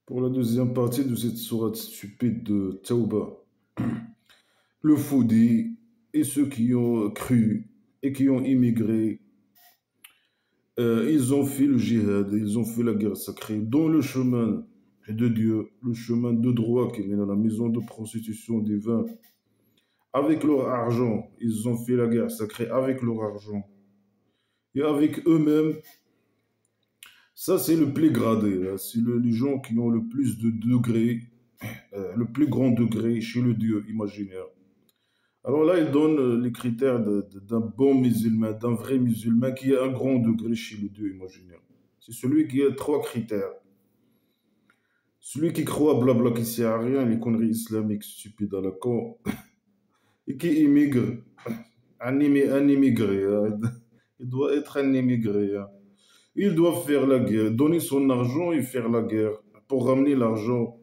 Pour la deuxième partie de cette sourate stupide de Tauba, le Foudi et ceux qui ont cru et qui ont immigré, ils ont fait le djihad, ils ont fait la guerre sacrée dans le chemin de Dieu, le chemin de droit qui mène à la maison de prostitution des vins. Avec leur argent, ils ont fait la guerre sacrée avec leur argent. Et avec eux-mêmes, ça c'est le plus gradé, là. C'est les gens qui ont le plus de degrés, le plus grand degré chez le Dieu imaginaire. Alors là, il donne les critères d'un bon musulman, d'un vrai musulman qui a un grand degré chez le Dieu imaginaire. C'est celui qui a trois critères. Celui qui croit blabla qui sert à rien, les conneries islamiques stupides à la con, et qui immigre, un immigré, hein. Il doit être un immigré, hein. Il doit faire la guerre, donner son argent et faire la guerre pour ramener l'argent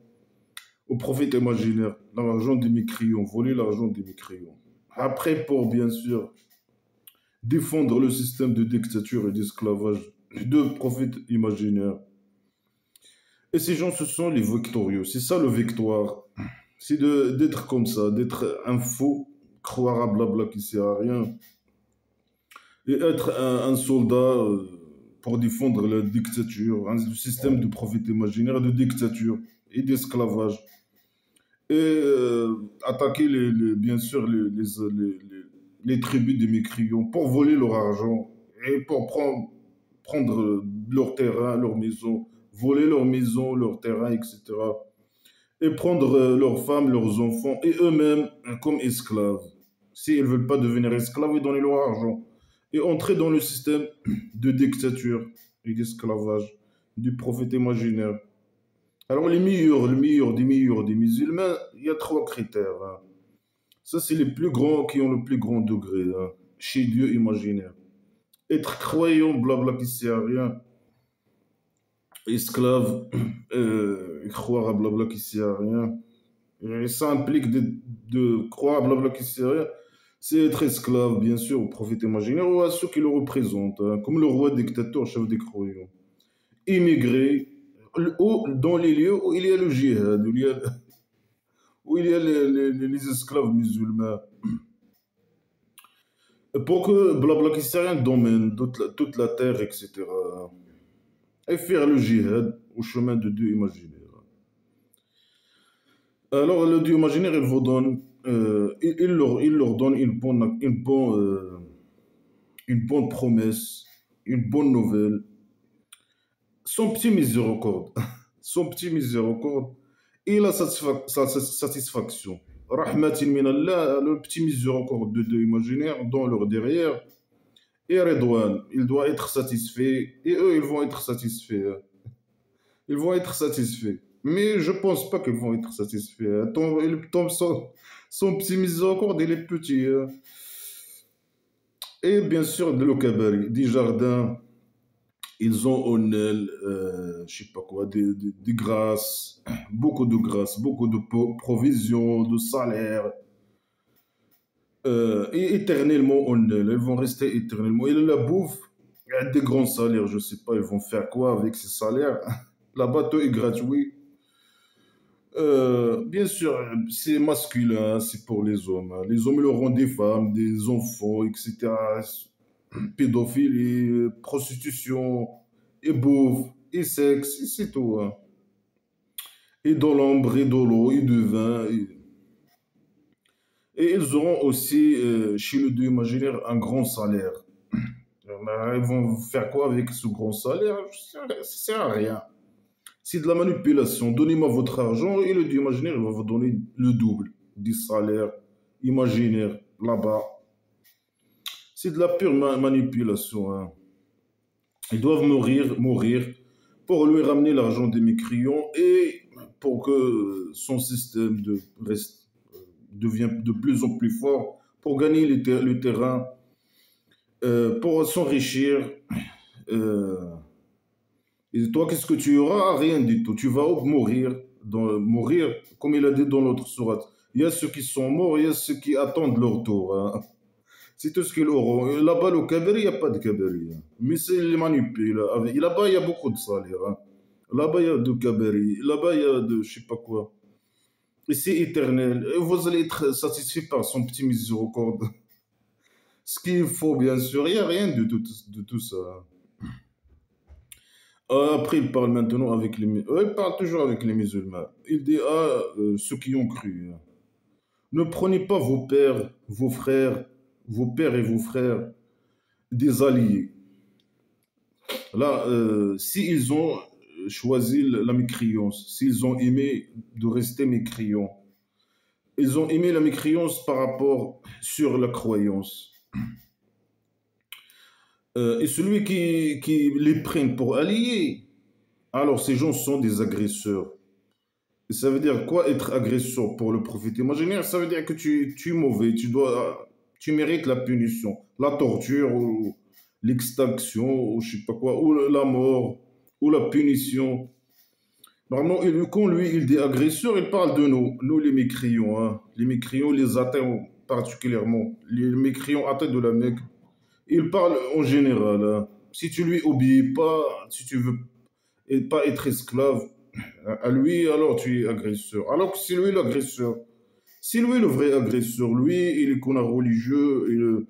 au prophète imaginaire, l'argent des mécréants, voler l'argent des mécréants. Après, pour bien sûr défendre le système de dictature et d'esclavage de prophète imaginaire. Et ces gens, ce sont les victorieux. C'est ça le victoire. C'est d'être comme ça, d'être un faux, croire à blabla qui sert à rien, et être un soldat pour défendre la dictature, un système de prophète imaginaire de dictature et d'esclavage. Et attaquer bien sûr les tribus des mécréants pour voler leur argent et pour prendre leur terrain, leur maison, voler leur maison, leur terrain, etc. Et prendre leurs femmes, leurs enfants et eux-mêmes comme esclaves. S'ils ne veulent pas devenir esclaves, et donner leur argent. Et entrer dans le système de dictature et d'esclavage du prophète imaginaire. Alors, les meilleurs des musulmans, il y a trois critères, hein. Ça, c'est les plus grands qui ont le plus grand degré, hein, chez Dieu imaginaire. Être croyant, blabla, qui sert à rien, esclave, croire à blabla qui sert à rien. Et ça implique de croire à blabla qui sert à rien. C'est être esclave, bien sûr, au prophète imaginaire ou à ceux qui le représentent, hein, comme le roi dictateur, chef des croyants. Immigrer, ou dans les lieux où il y a le djihad, où il y a les esclaves musulmans. Pour que blabla qui sert à rien domine toute la terre, etc. Et faire le djihad au chemin de Dieu imaginaire. Alors le Dieu imaginaire, il vous donne, il leur donne une bonne promesse, une bonne nouvelle, son petit miséricorde, son petit miséricorde et la satisfaction. Rahmatin min Allah, le petit miséricorde de Dieu imaginaire dans leur derrière. Et Redouane, il doit être satisfait. Et eux, ils vont être satisfaits, hein. Ils vont être satisfaits. Mais je pense pas qu'ils vont être satisfaits, hein. Son petit miséricorde, il est petit, hein. Et bien sûr, le cabaret, des jardins, ils ont au Nil, je sais pas quoi, des grâces, beaucoup de provisions, de salaires, et éternellement au Nil. Ils vont rester éternellement. Et la bouffe, il y a des grands salaires, je sais pas, ils vont faire quoi avec ces salaires. La bateau est gratuit. Bien sûr, c'est masculin, c'est pour les hommes, hein. Les hommes, ils auront des femmes, des enfants, etc. Pédophilie, prostitution, et bouffe, et sexe, et c'est tout, hein. Et de l'ombre, et de l'eau, et du vin. Et ils auront aussi, chez le Dieu imaginaire, un grand salaire. Ils vont faire quoi avec ce grand salaire? Ça sert à rien. C'est de la manipulation. Donnez-moi votre argent et le Dieu imaginaire il va vous donner le double du salaire imaginaire là-bas. C'est de la pure manipulation, hein. Ils doivent mourir pour lui ramener l'argent des mécréants et pour que son système devienne de plus en plus fort pour gagner le terrain, pour s'enrichir. euh, Et toi, qu'est-ce que tu auras? Rien du tout. Tu vas mourir, mourir, comme il a dit dans l'autre sourate. Il y a ceux qui sont morts, il y a ceux qui attendent leur tour, hein. C'est tout ce qu'ils auront. Et là-bas, le kabari, il n'y a pas de kabari, hein. Mais c'est les manipulés. Là-bas, il y a beaucoup de salaire, hein. Là-bas, il y a de Kabari. Là-bas, il y a de je sais pas quoi. Et c'est éternel. Et vous allez être satisfait par son petit miséricorde. Ce qu'il faut, bien sûr. Il n'y a rien de tout ça. Après, il parle maintenant avec il parle toujours avec les musulmans. Il dit à ceux qui ont cru, hein, ne prenez pas vos pères et vos frères, des alliés. Là, s'ils ont choisi la mécréance, s'ils ont aimé de rester mécréants, ils ont aimé la mécréance par rapport sur la croyance. Et celui qui les prenne pour alliés, alors ces gens sont des agresseurs. Et ça veut dire quoi être agresseur pour le prophète imaginaire? Ça veut dire que tu es mauvais, tu mérites la punition, la torture, ou l'extinction, ou je sais pas quoi, ou la mort, ou la punition. Normalement, quand lui, il dit agresseur, il parle de nous les mécréants, hein. Les mécréants, les athées particulièrement, les mécréants athées de la Mecque. Il parle en général, hein. Si tu lui obéis pas, si tu veux et pas être esclave à lui, alors tu es agresseur. Alors que c'est lui l'agresseur. C'est lui le vrai agresseur. Lui, il est qu'on a religieux, le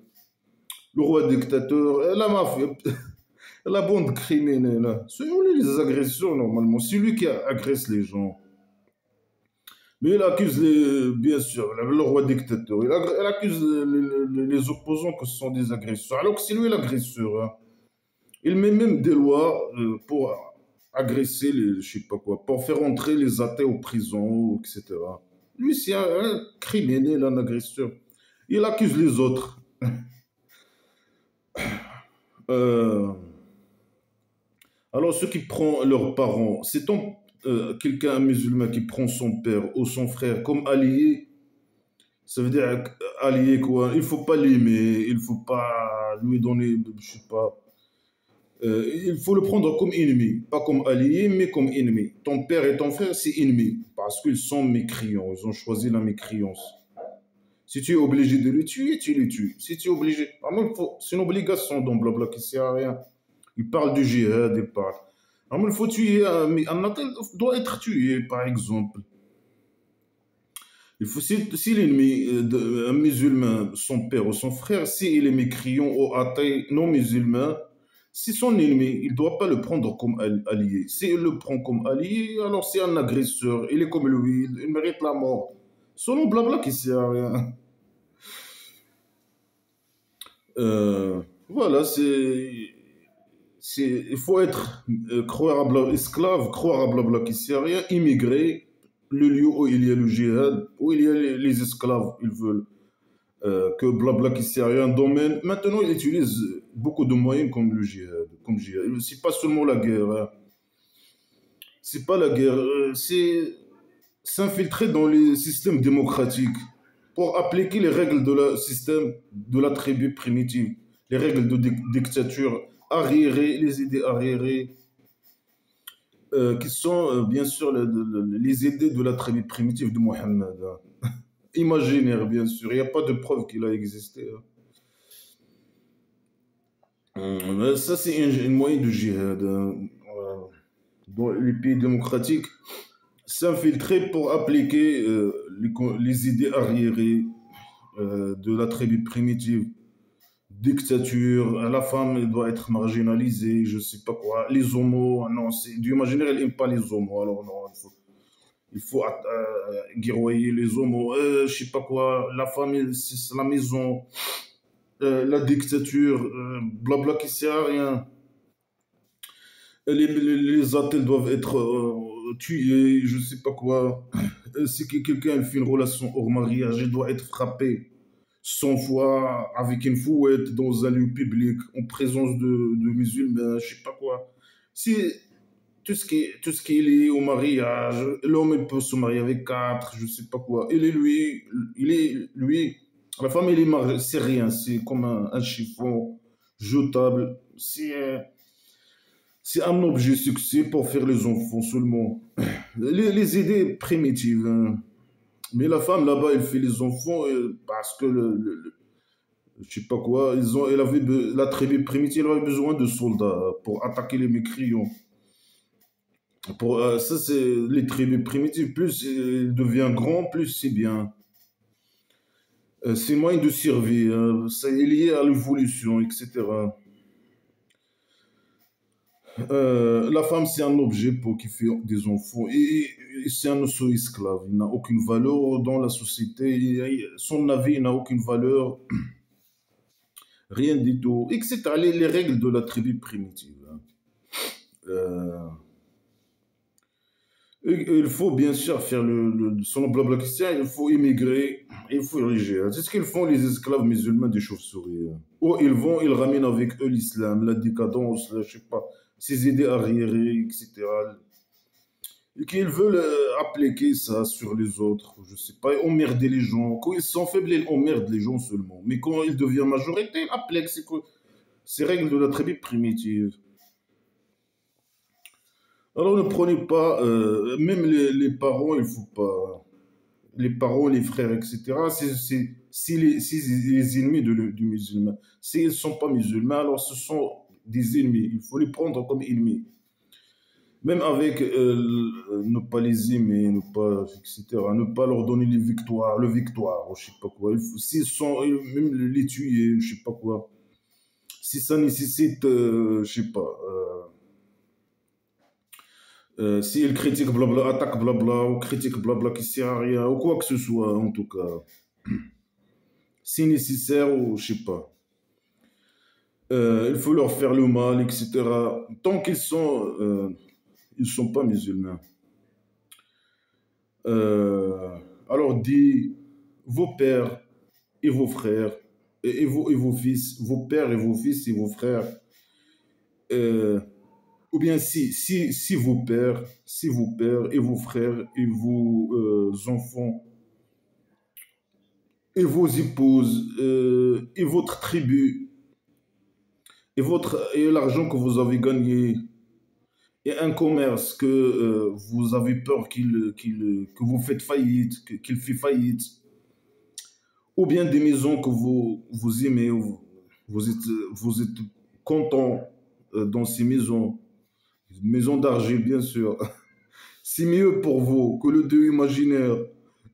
roi dictateur, la mafia, la bande criminelle, hein. C'est lui les agresseurs normalement. C'est lui qui agresse les gens. Mais il accuse bien sûr, le roi dictateur. Il accuse les opposants que ce sont des agresseurs. Alors que c'est lui l'agresseur, hein. Il met même des lois pour agresser les, je sais pas quoi, pour faire entrer les athées aux prisons, etc. Lui, c'est un criminel, un agresseur. Il accuse les autres. Euh, alors, ceux qui prennent leurs parents, c'est donc quelqu'un, un musulman qui prend son père ou son frère comme allié, ça veut dire allié quoi. Il faut pas l'aimer, il faut pas lui donner, je sais pas. Il faut le prendre comme ennemi, pas comme allié, mais comme ennemi. Ton père et ton frère, c'est ennemi, parce qu'ils sont mécréants, ils ont choisi la mécréance. Si tu es obligé de les tuer, tu les tues. Si tu es obligé, c'est une obligation dans Blabla qui sert à rien. Il parle du jihad, il parle. Il faut tuer, un athlète doit être tué, par exemple. Si l'ennemi d'un musulman, son père ou son frère, s'il est mécréant ou athée non musulman, c'est son ennemi. Il ne doit pas le prendre comme allié. S'il le prend comme allié, alors c'est un agresseur. Il est comme lui, il mérite la mort. Selon Blabla qui sert à rien. Voilà, il faut être esclave, croire à Blabla qui sert à rien, immigrer le lieu où il y a le djihad, où il y a les esclaves, ils veulent que Blabla qui sert à rien domine. Maintenant, il utilise beaucoup de moyens comme le djihad, comme djihad. C'est pas seulement la guerre, hein. C'est pas la guerre, c'est s'infiltrer dans les systèmes démocratiques pour appliquer les règles de la système de la tribu primitive, les règles de dictature arriérées, les idées arriérées, qui sont bien sûr les idées de la tribu primitive de Mohammed, hein. Imaginaire, bien sûr, il n'y a pas de preuve qu'il a existé, hein. Ça, c'est une moyen de jihad, hein. Dans les pays démocratiques, s'infiltrer pour appliquer les idées arriérées de la tribu primitive. Dictature, la femme elle doit être marginalisée, je sais pas quoi. Les homos, non, c'est du imaginaire, elle n'aime pas les homos, alors non, il faut guerroyer les homos, je sais pas quoi. La famille, c'est la maison, la dictature, blabla qui sert à rien. Les athées doivent être tués, je sais pas quoi. Si quelqu'un fait une relation hors mariage, il doit être frappé 100 fois avec une fouette dans un lieu public en présence de musulmans, je sais pas quoi. Si tout ce qui est lié au mariage, l'homme il peut se marier avec quatre, je sais pas quoi. Il est lui, la femme il est mariée, c'est rien, c'est comme un chiffon jetable. C'est un objet succès pour faire les enfants seulement. Les idées primitives, hein. Mais la femme là-bas, elle fait les enfants parce que je sais pas quoi, la tribu primitive elle avait besoin de soldats pour attaquer les mécréants. Ça, c'est les tribus primitives. Plus il devient grand, plus c'est bien. C'est moyen de survie. C'est lié à l'évolution, etc. La femme, c'est un objet pour qui fait des enfants et c'est un esclave. Il n'a aucune valeur dans la société. Son avis n'a aucune valeur, rien du tout, etc. Les règles de la tribu primitive, hein. Euh, il faut bien sûr faire selon Blabla Christian, il faut immigrer, il faut ériger. C'est ce qu'ils font les esclaves musulmans des chauves-souris, hein. Ou ils ramènent avec eux l'islam, la décadence, je sais pas, ces idées arriérées, etc. Et qu'ils veulent appliquer ça sur les autres, je sais pas, et emmerder les gens. Quand ils sont faibles, ils emmerdent les gens seulement. Mais quand ils deviennent majorité, ils appliquent ces règles de la tribu primitive. Alors ne prenez pas, même les parents, il faut pas. Les parents, les frères, etc. C'est les ennemis du musulman. S'ils ne sont pas musulmans, alors ce sont des ennemis. Il faut les prendre comme ennemis. Même avec ne pas les aimer, ne pas, etc. Ne pas leur donner le victoire, je sais pas quoi. S'ils sont, même les tuer, je sais pas quoi. Si ça nécessite, je sais pas. Si elle critique blabla, attaque blabla, ou critique blabla qui sert à rien, ou quoi que ce soit, en tout cas, si nécessaire, ou je sais pas. Il faut leur faire le mal, etc. Tant ils sont pas musulmans. Euh, alors dit, vos pères et vos frères, et vos fils, vos pères et vos fils et vos frères, euh, ou bien si vos pères et vos frères et vos enfants et vos épouses et votre tribu et l'argent que vous avez gagné et un commerce que vous avez peur que vous faites faillite, qu'il fait faillite, ou bien des maisons que vous aimez, vous êtes content dans ces maisons, maisons d'argile bien sûr. C'est mieux pour vous que le Dieu imaginaire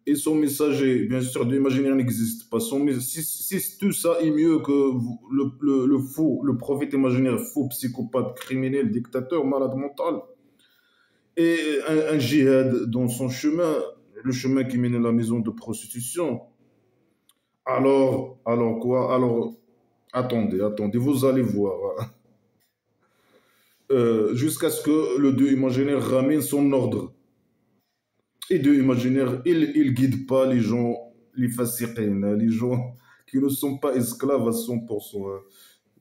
et son messager. Bien sûr, Dieu imaginaire n'existe pas. Si tout ça est mieux que le faux, le prophète imaginaire, faux, psychopathe, criminel, dictateur, malade mental, et un djihad dans son chemin, le chemin qui mène à la maison de prostitution, alors quoi? Alors, attendez, vous allez voir. Jusqu'à ce que le Dieu imaginaire ramène son ordre. Et Dieu imaginaire, il guide pas les gens, les fasiqines, les gens qui ne sont pas esclaves à 100%, hein.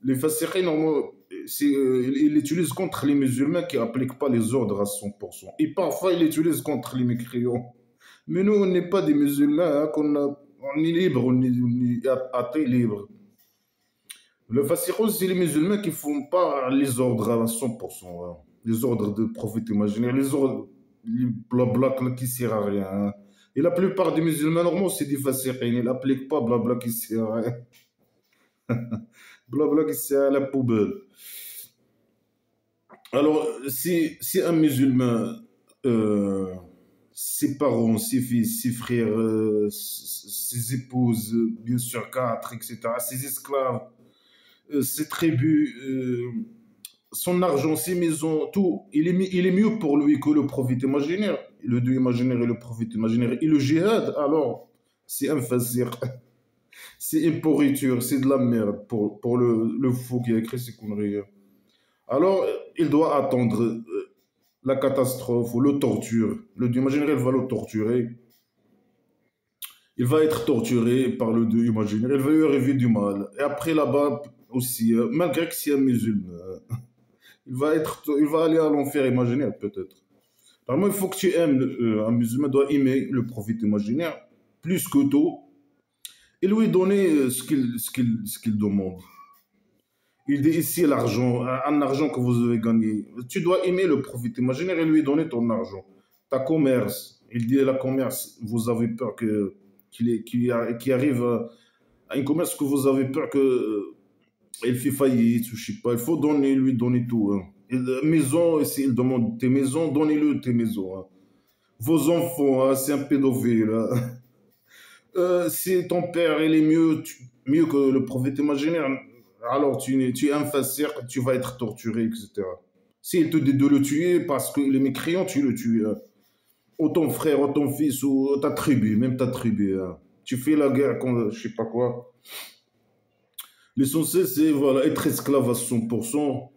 Les fasiqines, normalement, il l'utilise contre les musulmans qui n'appliquent pas les ordres à 100%. Et parfois, il l'utilise contre les mécréants. Mais nous, on n'est pas des musulmans, hein, on est libre, on est athée libre. Le fasiqun, c'est les musulmans qui ne font pas les ordres à 100%, hein. Les ordres de prophète imaginaire, les ordres, les blabla qui ne servent à rien, hein. Et la plupart des musulmans normaux, c'est des fasiqins. Ils n'appliquent pas blabla qui sert à rien. Blabla qui sert à la poubelle. Alors, si un musulman, euh, ses parents, ses fils, ses frères, ses épouses, bien sûr quatre, etc., ses esclaves, ses tribus, son argent, ses maisons, tout, il est mieux pour lui que le prophète imaginaire. Le Dieu imaginaire et le prophète imaginaire. Et le djihad, alors, c'est un fasir, c'est une pourriture, c'est de la merde pour le fou qui a écrit ces conneries. Alors, il doit attendre la catastrophe ou le torture. Le Dieu imaginaire, il va le torturer. Il va être torturé par le Dieu imaginaire. Il va lui arriver du mal. Et après, là-bas aussi, malgré que c'est un musulman, il va aller à l'enfer imaginaire, peut-être. Normalement, il faut que tu aimes, un musulman doit aimer le prophète imaginaire plus que tout et lui donner ce qu'il demande. Il dit ici l'argent, un argent que vous avez gagné. Tu dois aimer le prophète imaginaire et lui donner ton argent. Ta commerce, il dit la commerce, vous avez peur qu'il arrive à un commerce que vous avez peur que il fait faillite, ou je sais pas. Il faut lui donner tout, hein. Maison, et s'il demande tes maisons, donnez-le tes maisons, hein. Vos enfants, hein, c'est un pédophile, hein. Si ton père il est mieux que le prophète imaginaire, alors tu es un fasseur, tu vas être torturé, etc. S'il te dit de le tuer parce qu'il est mécréant, tu le tues, hein. Ou ton frère, ou ton fils, ou ta tribu, même ta tribu, hein. Tu fais la guerre contre je sais pas quoi. L'essentiel, c'est voilà, être esclave à 100%,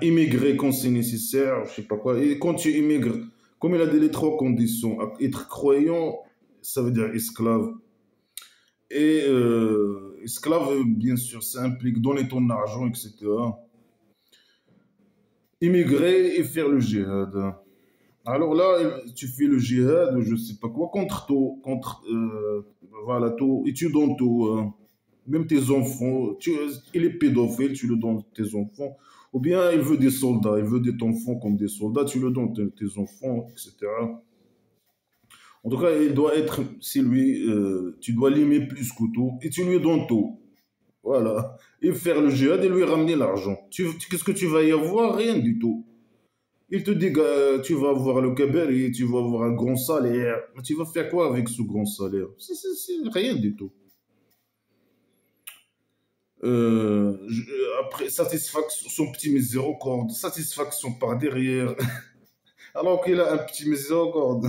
immigrer quand c'est nécessaire, je sais pas quoi. Et quand tu immigres, comme il a dit les trois conditions, être croyant, ça veut dire esclave. Et esclave, bien sûr, ça implique donner ton argent, etc. Immigrer et faire le djihad. Alors là, tu fais le djihad, je sais pas quoi, contre tout, contre, voilà, tout, et tu donnes tout, hein. Même tes enfants, il est pédophile, tu le donnes tes enfants. Ou bien il veut des soldats, il veut des enfants comme des soldats, tu le donnes tes enfants, etc. En tout cas, il doit être, c'est lui, tu dois l'aimer plus que tout, et tu lui donnes tout. Voilà. Et faire le djihad et lui ramener l'argent. Qu'est-ce que tu vas y avoir? Rien du tout. Il te dit que tu vas avoir le Kaber et tu vas avoir un grand salaire. Mais tu vas faire quoi avec ce grand salaire? C'est rien du tout. Après, satisfaction, son petit miséricorde, satisfaction par derrière, alors qu'il a un petit miséricorde.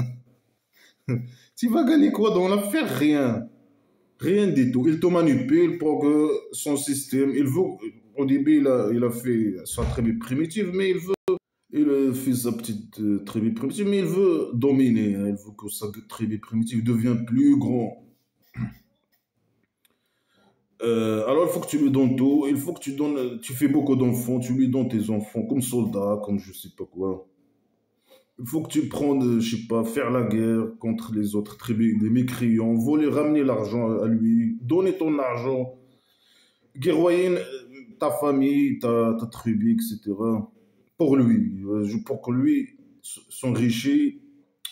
Tu vas gagner quoi dans l'affaire? Rien. Rien du tout. Il te manipule pour que son système, il veut, au début, il a fait sa tribu primitive, mais il fait sa petite tribu primitive, mais il veut dominer, hein. Il veut que sa tribu primitive devienne plus grand. Alors il faut que tu lui donnes tout, il faut que tu donnes, tu fais beaucoup d'enfants, tu lui donnes tes enfants comme soldats, comme je sais pas quoi. Il faut que tu prennes, je sais pas, faire la guerre contre les autres tribus, des mécréants, voler, ramener l'argent à lui, donner ton argent, guerroyer ta famille, ta tribu, etc. Pour lui, pour que lui s'enrichisse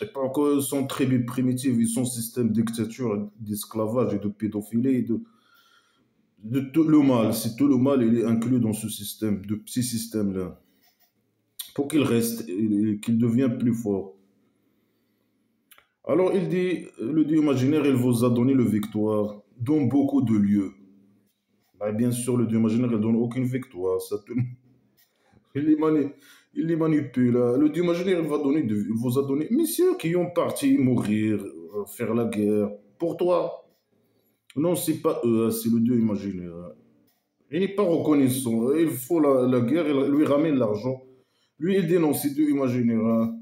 et pour que son tribu primitive et son système de dictature, d'esclavage et de pédophilie, de tout le mal, c'est tout le mal, il est inclus dans ce système, de ces systèmes-là, pour qu'il reste et qu'il devienne plus fort. Alors il dit, le Dieu imaginaire, il vous a donné le victoire dans beaucoup de lieux. Bah, bien sûr, le Dieu imaginaire, il ne donne aucune victoire. Il les il les manipule, hein. Le Dieu imaginaire, il vous a donné. Mais ceux qui ont parti mourir, faire la guerre, pour toi, non, c'est pas eux, hein, c'est le Dieu imaginaire, hein. Il n'est pas reconnaissant. Il faut la guerre, il lui ramène l'argent. Lui, il dénonce, c'est Dieu imaginaire, hein.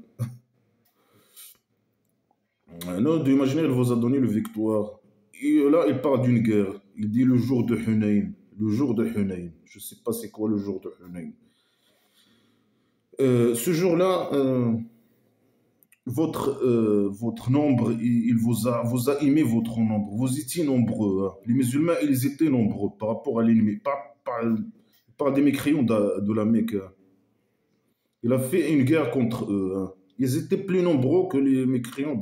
Non, Dieu imaginaire, il vous a donné le victoire. Et là, il parle d'une guerre. Il dit le jour de Hunayn. Le jour de Hunayn. Je ne sais pas c'est quoi le jour de Hunayn. Ce jour-là, votre nombre, il vous a aimé votre nombre. Vous étiez nombreux, hein. Les musulmans, ils étaient nombreux par rapport à l'ennemi, pas par des mécréants de la Mecque, hein. Il a fait une guerre contre eux, hein. Ils étaient plus nombreux que les mécréants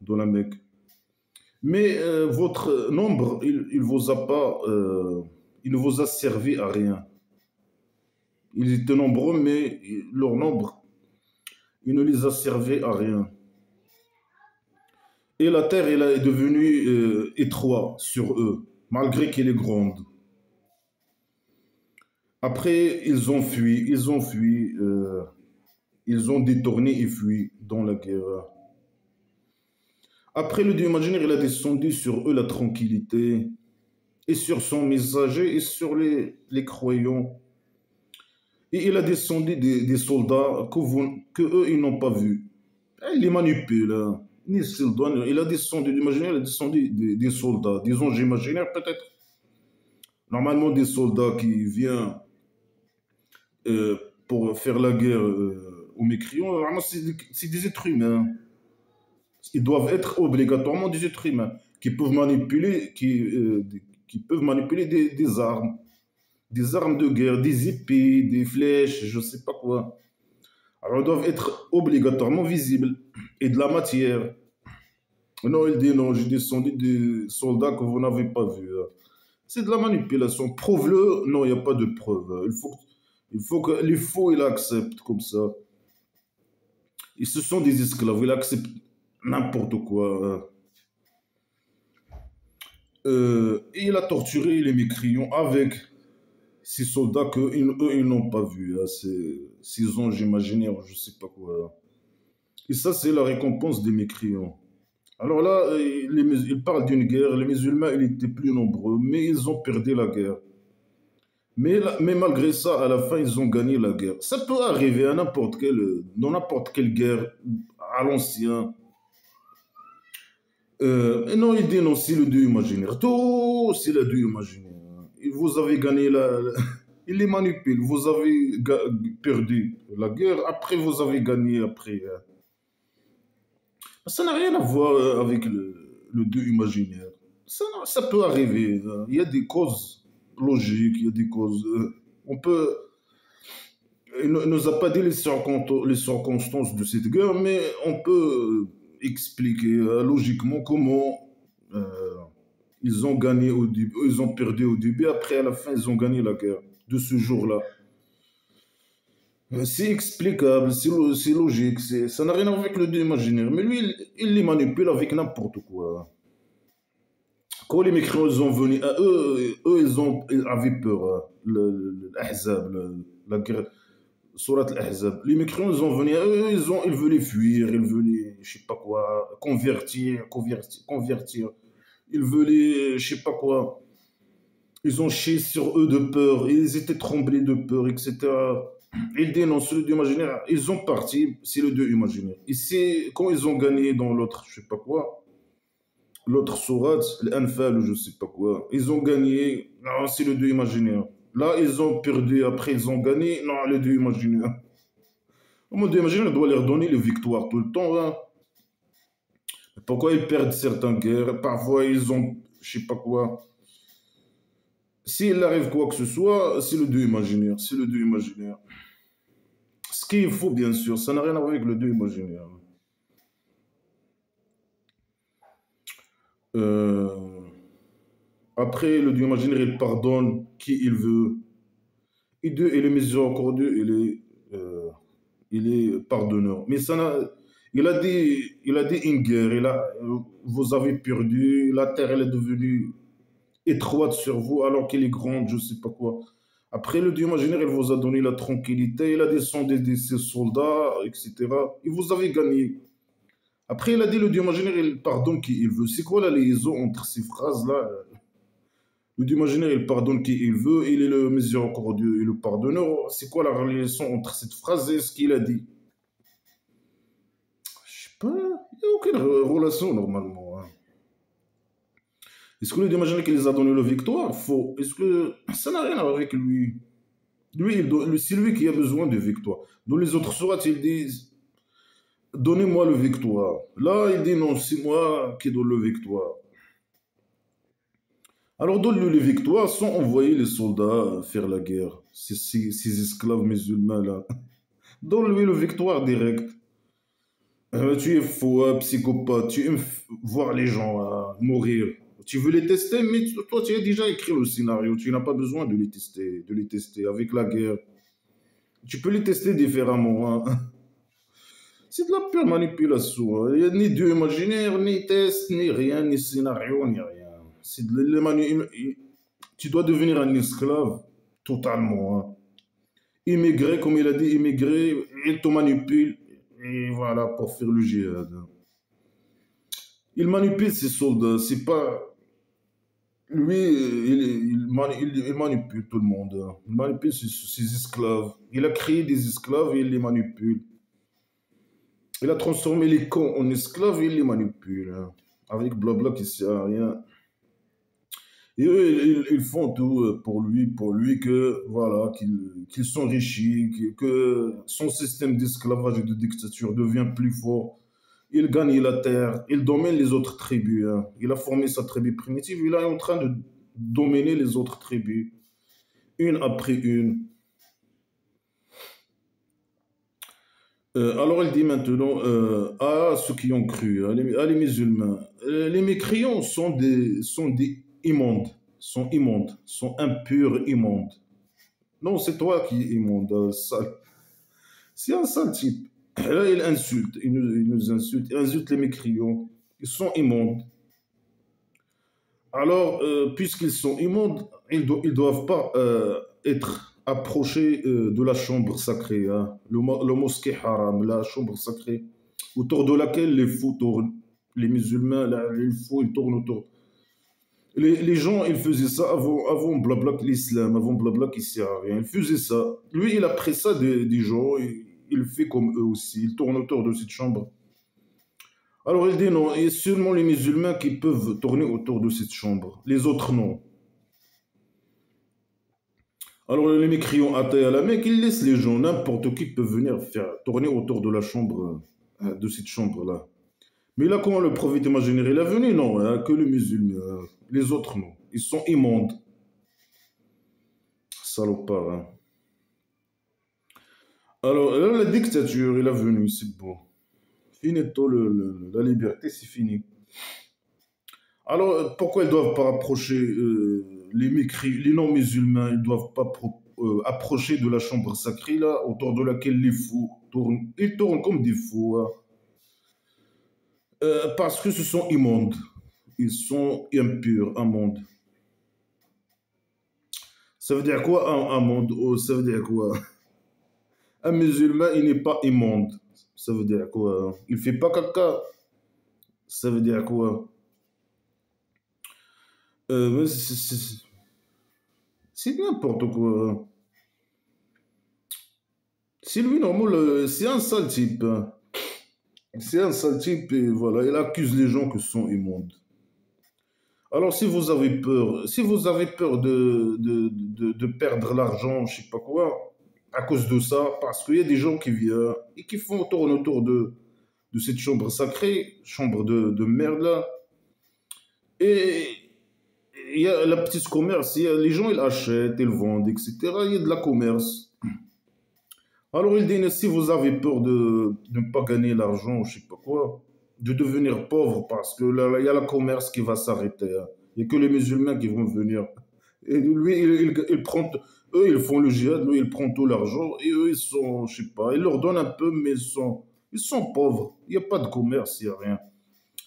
de la Mecque. Mais votre nombre, il vous a pas, il ne vous a servi à rien. Ils étaient nombreux, mais leur nombre, il ne les a servi à rien. Et la terre, elle est devenue étroite sur eux, malgré qu'elle est grande. Après, ils ont fui, ils ont détourné et fui dans la guerre. Après, le Dieu imaginaire, il a descendu sur eux la tranquillité, et sur son messager, et sur les croyants. Et il a descendu des soldats que eux, ils n'ont pas vus. Il les manipule, hein. Il a descendu, l'imaginaire, il a descendu des soldats, des anges imaginaires peut-être. Normalement, des soldats qui viennent euh, pour faire la guerre aux mécréants, normalement, c'est des êtres humains. Ils doivent être obligatoirement des êtres humains qui peuvent manipuler des armes de guerre, des épées, des flèches, je ne sais pas quoi. Alors, ils doivent être obligatoirement visibles et de la matière. Non, il dit non, j'ai descendu des soldats que vous n'avez pas vus, hein. C'est de la manipulation. Prouve-le. Non, il n'y a pas de preuve. Il faut que les faux, ils acceptent comme ça. Ils se sont des esclaves, ils acceptent n'importe quoi. Et il a torturé les mécrions avec ces soldats que eux, ils n'ont pas vus. Hein. Ces anges imaginaires, je sais pas quoi. Et ça, c'est la récompense des mécrions. Alors là, ils parlent d'une guerre. Les musulmans, ils étaient plus nombreux, mais ils ont perdu la guerre. Mais malgré ça, à la fin, ils ont gagné la guerre. Ça peut arriver à dans n'importe quelle guerre, à l'ancien. Et non, il dénonce le Dieu imaginaire. Tout, c'est le Dieu imaginaire. Et vous avez gagné il les manipule. Vous avez perdu la guerre, après vous avez gagné après. Ça n'a rien à voir avec le Dieu imaginaire. Ça peut arriver. Il y a des causes logiques, il y a des causes. On peut. Il ne nous a pas dit les circonstances de cette guerre, mais on peut expliquer logiquement comment euh, ils ont gagné au début, ils ont perdu au début, après à la fin ils ont gagné la guerre de ce jour-là. C'est explicable, c'est logique, ça n'a rien à voir avec le Dieu imaginaire, mais lui il les manipule avec n'importe quoi. Quand les mécréants ils ont venu à eux ils avaient peur, hein. L'Ahzab, la guerre. Surat al-Ahzab. Les mécréants, ils ont venu, eux, ils veulent fuir, ils veulent, je sais pas quoi, convertir. Ils veulent, je sais pas quoi. Ils ont chié sur eux de peur, ils étaient tremblés de peur, etc. Ils dénoncent le Dieu imaginaire. Ils ont parti, c'est le Dieu imaginaire. Et c'est quand ils ont gagné dans l'autre, je sais pas quoi, l'autre surat, l'Anfal ou je sais pas quoi, ils ont gagné, non, c'est le Dieu imaginaire. Là, ils ont perdu, après ils ont gagné, non, le Dieu imaginaire. Mon Dieu, imagine, on doit leur donner les victoires tout le temps. Hein. Pourquoi ils perdent certaines guerres? Parfois, ils ont, je sais pas quoi. S'il arrive quoi que ce soit, c'est le Dieu imaginaire. C'est le Dieu imaginaire. Ce qu'il faut, bien sûr, ça n'a rien à voir avec le Dieu imaginaire. Euh, Après, le Dieu imaginaire, il pardonne qui il veut. Et Dieu, il est miséricordieux, il est pardonneur. Mais ça n'a, il a dit une guerre, vous avez perdu, la terre elle est devenue étroite sur vous alors qu'elle est grande, je ne sais pas quoi. Après, le Dieu imaginaire, il vous a donné la tranquillité, il a descendu de ses soldats, etc. Et vous avez gagné. Après, il a dit, le Dieu imaginaire, il pardonne qui il veut. C'est quoi la liaison entre ces phrases-là? Le Dieu imaginaire, il pardonne qui il veut, il est le miséricordieux et le pardonneur. C'est quoi la relation entre cette phrase et ce qu'il a dit? Je sais pas, il n'y a aucune relation normalement. Hein. Est-ce que le Dieu imaginaire qu'il les a donné la victoire? Faux. Est-ce que ça n'a rien à voir avec lui? C'est lui qui a besoin de victoire. Dans les autres sourates, ils disent donnez-moi le victoire. Là, il dit non, c'est moi qui donne le victoire. Alors, donne-lui les victoires sans envoyer les soldats faire la guerre. Ces esclaves musulmans-là. Donne-lui le victoire direct. Tu es fou, psychopathe, tu aimes voir les gens mourir. Tu veux les tester, mais toi, tu as déjà écrit le scénario. Tu n'as pas besoin de les tester avec la guerre. Tu peux les tester différemment. Hein. C'est de la pure manipulation. Hein. Il n'y a ni Dieu imaginaire, ni test, ni rien, ni scénario, ni rien. C'est de tu dois devenir un esclave totalement. Hein. Immigrer, comme il a dit, immigrer, il te manipule. Et voilà, pour faire le djihad. Il manipule ses soldats. C'est pas. Lui, il manipule tout le monde. Hein. Il manipule ses esclaves. Il a créé des esclaves et il les manipule. Il a transformé les camps en esclaves et il les manipule. Hein. Avec blabla qui sert à rien. Et eux, ils font tout pour lui que, voilà, qu'ils s'enrichissent, que son système d'esclavage et de dictature devient plus fort. Il gagne la terre, il domine les autres tribus. Hein. Il a formé sa tribu primitive, il est en train de dominer les autres tribus, une après une. Alors il dit maintenant à ceux qui ont cru, à les musulmans, les mécréants sont des immondes, sont immondes, sont impurs, immondes. Non, c'est toi qui es immonde, sale. C'est un sale type. Là, il insulte, il nous insulte, il insulte les mécréants. Ils sont immondes. Alors, puisqu'ils sont immondes, ils doivent pas être approchés de la chambre sacrée, hein. Le mosquée haram, la chambre sacrée, autour de laquelle les fous tournent. Les musulmans, les fous, ils tournent autour. Les gens, ils faisaient ça avant blabla l'islam, avant blabla qui sert à rien. Ils faisaient ça. Lui, il a pris ça des gens, il fait comme eux aussi. Il tourne autour de cette chambre. Alors il dit non, il y a seulement les musulmans qui peuvent tourner autour de cette chambre. Les autres, non. Alors les mécréants athées à la Mecque, ils laissent les gens, n'importe qui peut venir faire tourner autour de la chambre, de cette chambre-là. Mais là, quand le prophète imaginaire il est venu, non, hein, que les musulmans, les autres, non. Ils sont immondes. Salopard, hein. Alors là, la dictature, il est venu, c'est bon. Finito, la liberté, c'est fini. Alors, pourquoi ils ne doivent pas approcher les non-musulmans, ils ne doivent pas approcher de la chambre sacrée, là, autour de laquelle les fous tournent. Ils tournent comme des fous, hein. Parce que ce sont immondes. Ils sont impurs, immondes. Ça veut dire quoi, un monde? Oh, ça veut dire quoi? Un musulman, il n'est pas immonde. Ça veut dire quoi, hein? Il ne fait pas caca. Ça veut dire quoi? Mais c'est n'importe quoi, hein. C'est lui, normal, c'est un sale type, hein. C'est un sale type et voilà, il accuse les gens que ce sont immondes. Alors, si vous avez peur de perdre l'argent, je sais pas quoi, à cause de ça, parce qu'il y a des gens qui viennent et qui font tourner autour de cette chambre sacrée, chambre de merde là, et il y a la petite commerce, les gens ils achètent, ils vendent, etc. Il y a de la commerce. Alors il dit, si vous avez peur de ne pas gagner l'argent, je sais pas quoi, de devenir pauvre parce que là, il y a le commerce qui va s'arrêter, hein. Il n'y a que les musulmans qui vont venir. Et lui, il prend, eux, ils font le djihad, lui, il prend tout l'argent et eux, ils sont, je sais pas, il leur donne un peu, mais ils sont pauvres. Il n'y a pas de commerce, il n'y a rien.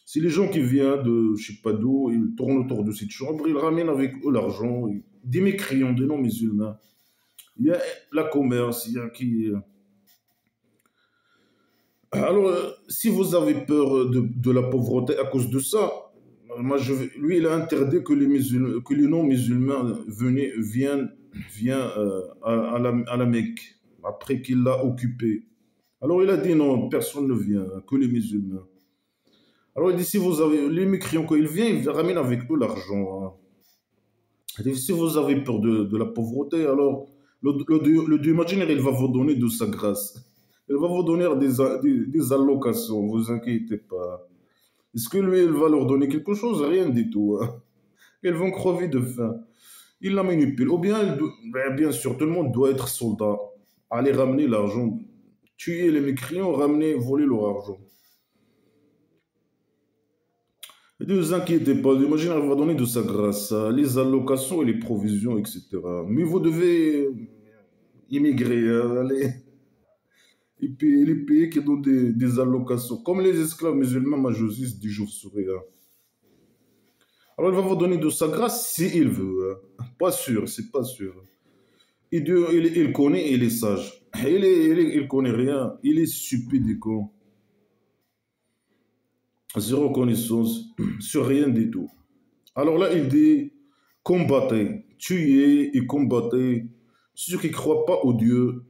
Si les gens qui viennent de, je sais pas d'où, ils tournent autour de cette chambre, ils ramènent avec eux l'argent, des mécréants, des non-musulmans. Il y a la commerce, il y a qui. Alors, si vous avez peur de la pauvreté à cause de ça, lui, il a interdit que que les non-musulmans viennent à la Mecque, après qu'il l'a occupé. Alors, il a dit non, personne ne vient, que les musulmans. Alors, il dit, si vous avez, les mécréants, quand ils viennent, ils ramènent avec eux l'argent, hein. Il dit, si vous avez peur de la pauvreté, alors le Dieu imaginaire, il va vous donner de sa grâce. Il va vous donner des allocations, ne vous inquiétez pas. Est-ce que lui, il va leur donner quelque chose? Rien du tout, hein. Ils vont crever de faim. Il la manipule. Ou bien, bien sûr, tout le monde doit être soldat. Aller ramener l'argent. Tuer les mécréants, ramener, voler leur argent. Ne vous inquiétez pas, l'imaginaire va donner de sa grâce, hein, les allocations et les provisions, etc. Mais vous devez immigrer, hein, les pays qui donnent des allocations, comme les esclaves musulmans majosis du chauve-souris, hein. Alors il va vous donner de sa grâce s'il veut, hein. Pas sûr, c'est pas sûr. Et Dieu, il connaît, il est sage. Il connaît rien, il est stupide et con. Zéro connaissance sur rien du tout. Alors là, il dit, combattez, tuez et combattez ceux qui ne croient pas au Dieu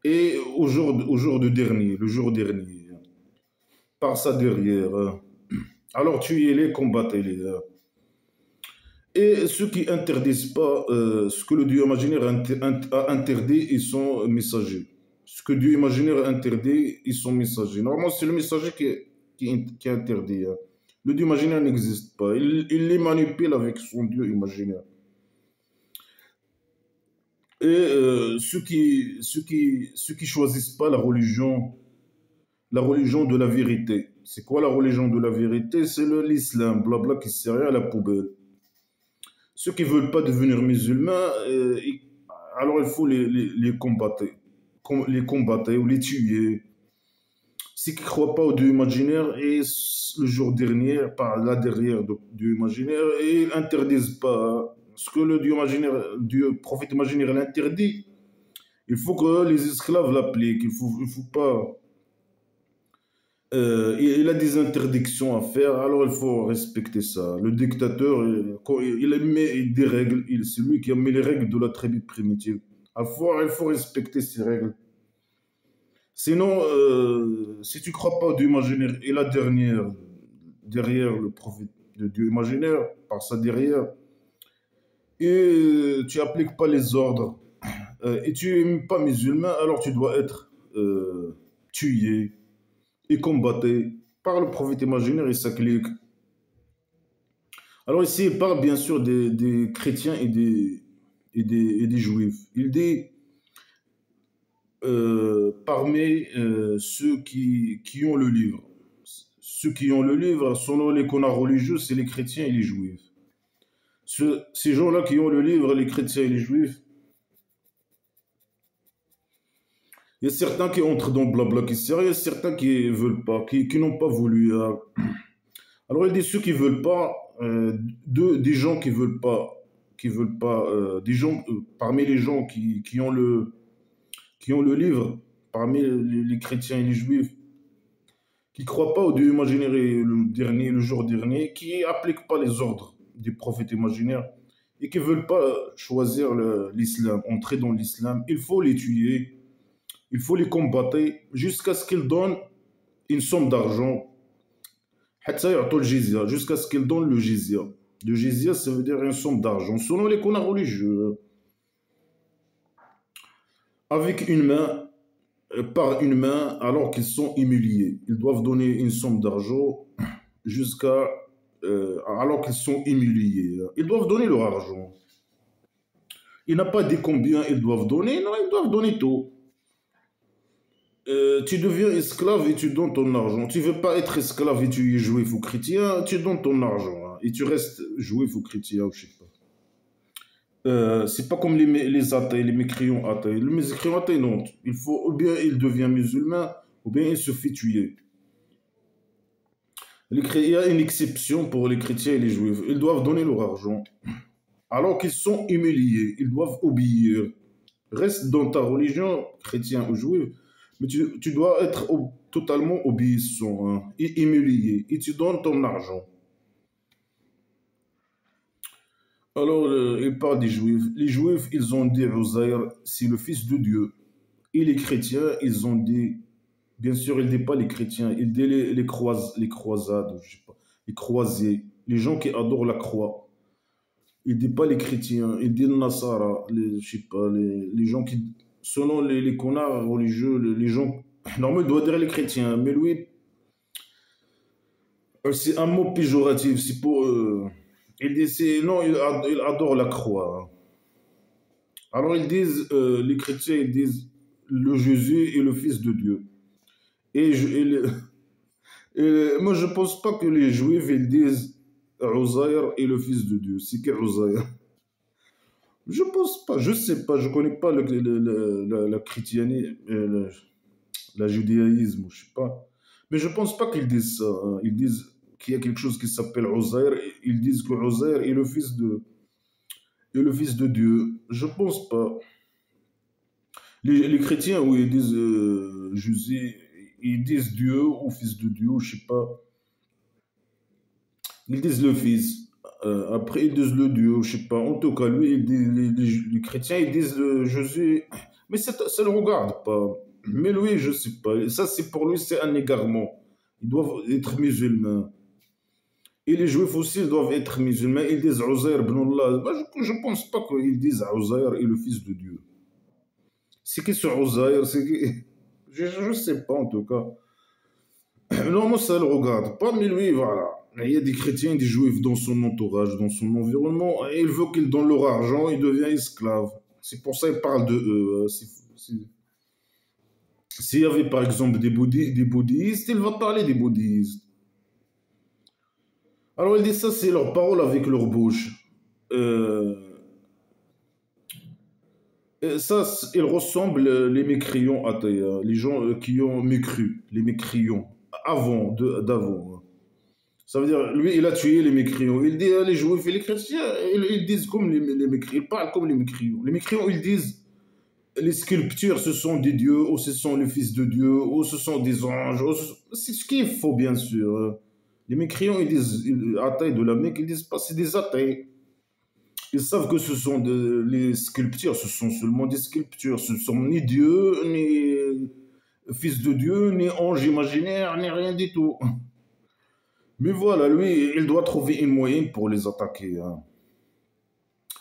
et au jour de dernier, le jour dernier, par sa derrière, hein. Alors tuez-les, combattez-les, hein. Et ceux qui interdisent pas ce que le Dieu imaginaire a interdit, ils sont messagers. Ce que Dieu imaginaire a interdit, ils sont messagers. Normalement, c'est le messager qui est interdit, hein. Le Dieu imaginaire n'existe pas. Il les manipule avec son Dieu imaginaire. Et ceux qui choisissent pas la religion de la vérité. C'est quoi la religion de la vérité? C'est l'islam, blabla, qui sert à la poubelle. Ceux qui veulent pas devenir musulmans, alors il faut les combattre ou les tuer. Ceux qui ne croient pas au Dieu imaginaire, et le jour dernier, par là derrière du Dieu imaginaire, et ils interdisent pas ce que le Dieu imaginaire, Dieu, prophète imaginaire l'interdit. Il faut que les esclaves l'appliquent. Il faut pas. Il a des interdictions à faire, alors il faut respecter ça. Le dictateur, quand il a mis des règles, c'est lui qui a mis les règles de la tribu primitive. Il faut respecter ces règles. Sinon, si tu ne crois pas au Dieu imaginaire et la dernière, derrière le prophète de Dieu imaginaire, par ça derrière, et tu n'appliques pas les ordres, et tu n'es pas musulman, alors tu dois être tué et combattu par le prophète imaginaire et sa clique. Alors ici, il parle bien sûr des chrétiens et des juifs. Il dit, parmi qui ont le livre. Ceux qui ont le livre, selon les connards religieux, c'est les chrétiens et les juifs. Ces gens-là qui ont le livre, les chrétiens et les juifs, il y a certains qui entrent dans blabla qui sert, il y a certains qui veulent pas, qui n'ont pas voulu. Alors il dit ceux qui veulent pas, des gens qui veulent pas, des gens parmi les gens qui ont le livre, parmi les chrétiens et les juifs, qui ne croient pas au Dieu imaginaire et le jour dernier, qui n'appliquent pas les ordres des prophètes imaginaires et qui ne veulent pas choisir l'islam, entrer dans l'islam, il faut les tuer, il faut les combattre jusqu'à ce qu'ils donnent une somme d'argent, jusqu'à ce qu'ils donnent le jizya. Le jizya, ça veut dire une somme d'argent, selon les connards religieux, avec une main, par une main, alors qu'ils sont humiliés. Ils doivent donner une somme d'argent jusqu'à alors qu'ils sont humiliés. Ils doivent donner leur argent. Il n'a pas dit combien ils doivent donner, non, ils doivent donner tout. Tu deviens esclave et tu donnes ton argent. Tu ne veux pas être esclave et tu es juif ou chrétien, tu donnes ton argent. Hein, et tu restes juif ou chrétien, ou je sais pas. C'est pas comme les athées, les mécréants athées. Les mécréants athées, non. Il faut, ou bien il devient musulman, ou bien il se fait tuer. Il y a une exception pour les chrétiens et les juifs. Ils doivent donner leur argent. Alors qu'ils sont humiliés, ils doivent obéir. Reste dans ta religion, chrétien ou juif, mais tu dois être totalement obéissant hein, et humilié. Et tu donnes ton argent. Alors, il parle des juifs. Les juifs, ils ont dit Uzair, c'est le fils de Dieu. Et les chrétiens, ils ont dit, bien sûr, ils ne disent pas les chrétiens, ils disent les croisades, je sais pas, les croisés, les gens qui adorent la croix. Ils ne disent pas les chrétiens, ils disent Nasara, je sais pas, les gens qui, selon les connards religieux, les gens, normalement, il doit dire les chrétiens, mais lui, c'est un mot péjoratif, c'est pour, il dit, non, il adore la croix. Hein. Alors ils disent, les chrétiens, ils disent, le Jésus est le Fils de Dieu. Moi, je ne pense pas que les Juifs, ils disent, Uzair est le Fils de Dieu. C'est qui Uzair? Je pense pas, je sais pas, je connais pas la chrétienté, la judaïsme, je sais pas. Mais je pense pas qu'ils disent ça. Hein. Ils disent qu'il y a quelque chose qui s'appelle Uzair. Ils disent que Uzair est le fils de Dieu. Je pense pas. Les chrétiens, oui, ils disent Jésus, ils disent Dieu ou fils de Dieu, je sais pas. Ils disent le fils. Après, ils disent le Dieu, je sais pas. En tout cas, lui, les chrétiens, ils disent Jésus. Mais ça ne le regarde pas. Mais lui, je sais pas. Ça, c'est pour lui, c'est un égarement. Ils doivent être musulmans. Et les juifs aussi doivent être musulmans. Ils disent Uzair ibn Allah. Moi, je ne pense pas qu'ils disent Uzair est le fils de Dieu. C'est qui ce Uzair? Je ne sais pas en tout cas. Non, moi, ça ne le regarde pas, mais lui, voilà. Il y a des chrétiens et des juifs dans son entourage, dans son environnement, et il veut qu'ils donnent leur argent, il devient esclave. C'est pour ça qu'il parle de eux. S'il y avait par exemple des bouddhistes, il va parler des bouddhistes. Alors il dit ça, c'est leur parole avec leur bouche. Euh, Et ça, il ressemble les mécréants athées, hein, les gens qui ont mécru, les mécréants, d'avant. Hein. Ça veut dire, lui, il a tué les mécréants. Il dit, les juifs et les chrétiens, ils disent comme les mécréants, ils parlent comme les mécréants. Les mécréants, ils disent, les sculptures, ce sont des dieux, ou ce sont le fils de Dieu, ou ce sont des anges. C'est ce qu'il faut, bien sûr. Les mécréants, ils disent, athées de la Mecque, ils disent pas, c'est des athées. Ils savent que ce sont les sculptures, ce sont seulement des sculptures. Ce ne sont ni Dieu, ni fils de Dieu, ni ange imaginaire, ni rien du tout. Mais voilà, lui, il doit trouver une moyenne pour les attaquer. Hein.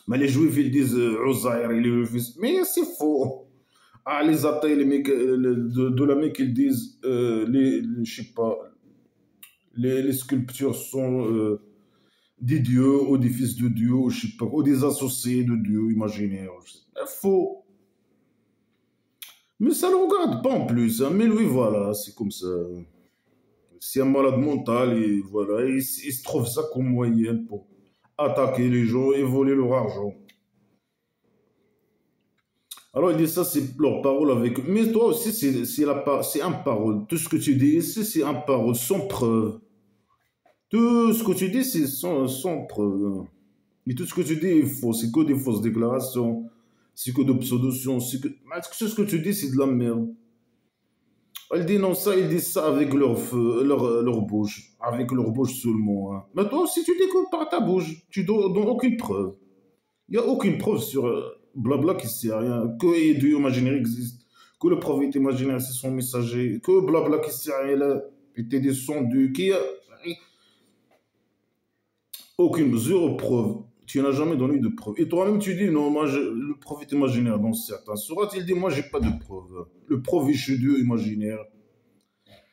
Mais les juifs, ils disent Uzair, il est le fils. Mais c'est faux. Ah, les athées, les mecs de la Mecque, ils disent, je sais pas, les sculptures sont des dieux ou des fils de Dieu, ou je sais pas, ou des associés de Dieu imaginaires. C'est faux. Mais ça ne le regarde pas en plus. Hein. Mais lui, voilà, c'est comme ça. C'est un malade mental et voilà, il se trouve ça comme moyen pour attaquer les gens et voler leur argent. Alors il dit ça, c'est leur parole avec. Mais toi aussi, c'est un parole. Tout ce que tu dis ici, c'est un parole sans preuve. Tout ce que tu dis, c'est sans preuve. Et tout ce que tu dis est faux. C'est que des fausses déclarations. C'est que des pseudo-sciences. Tout ce que tu dis, c'est de la merde. Elle dit non, ça, ils disent ça avec leur bouche, avec leur bouche seulement. Hein. Mais toi aussi, tu dis que par ta bouche, tu donnes aucune preuve. Il n'y a aucune preuve sur blabla qui sait rien, que les dieux imaginaires existent, que le prophète imaginaire c'est son messager, que blabla qui sait rien, là, était descendu, qui a aucune, zéro preuve. Tu n'as jamais donné de preuve. Et toi-même, tu dis non, moi, le prophète imaginaire, dans certains sourates, il dit moi, j'ai pas de preuve. Le prophète chez Dieu imaginaire.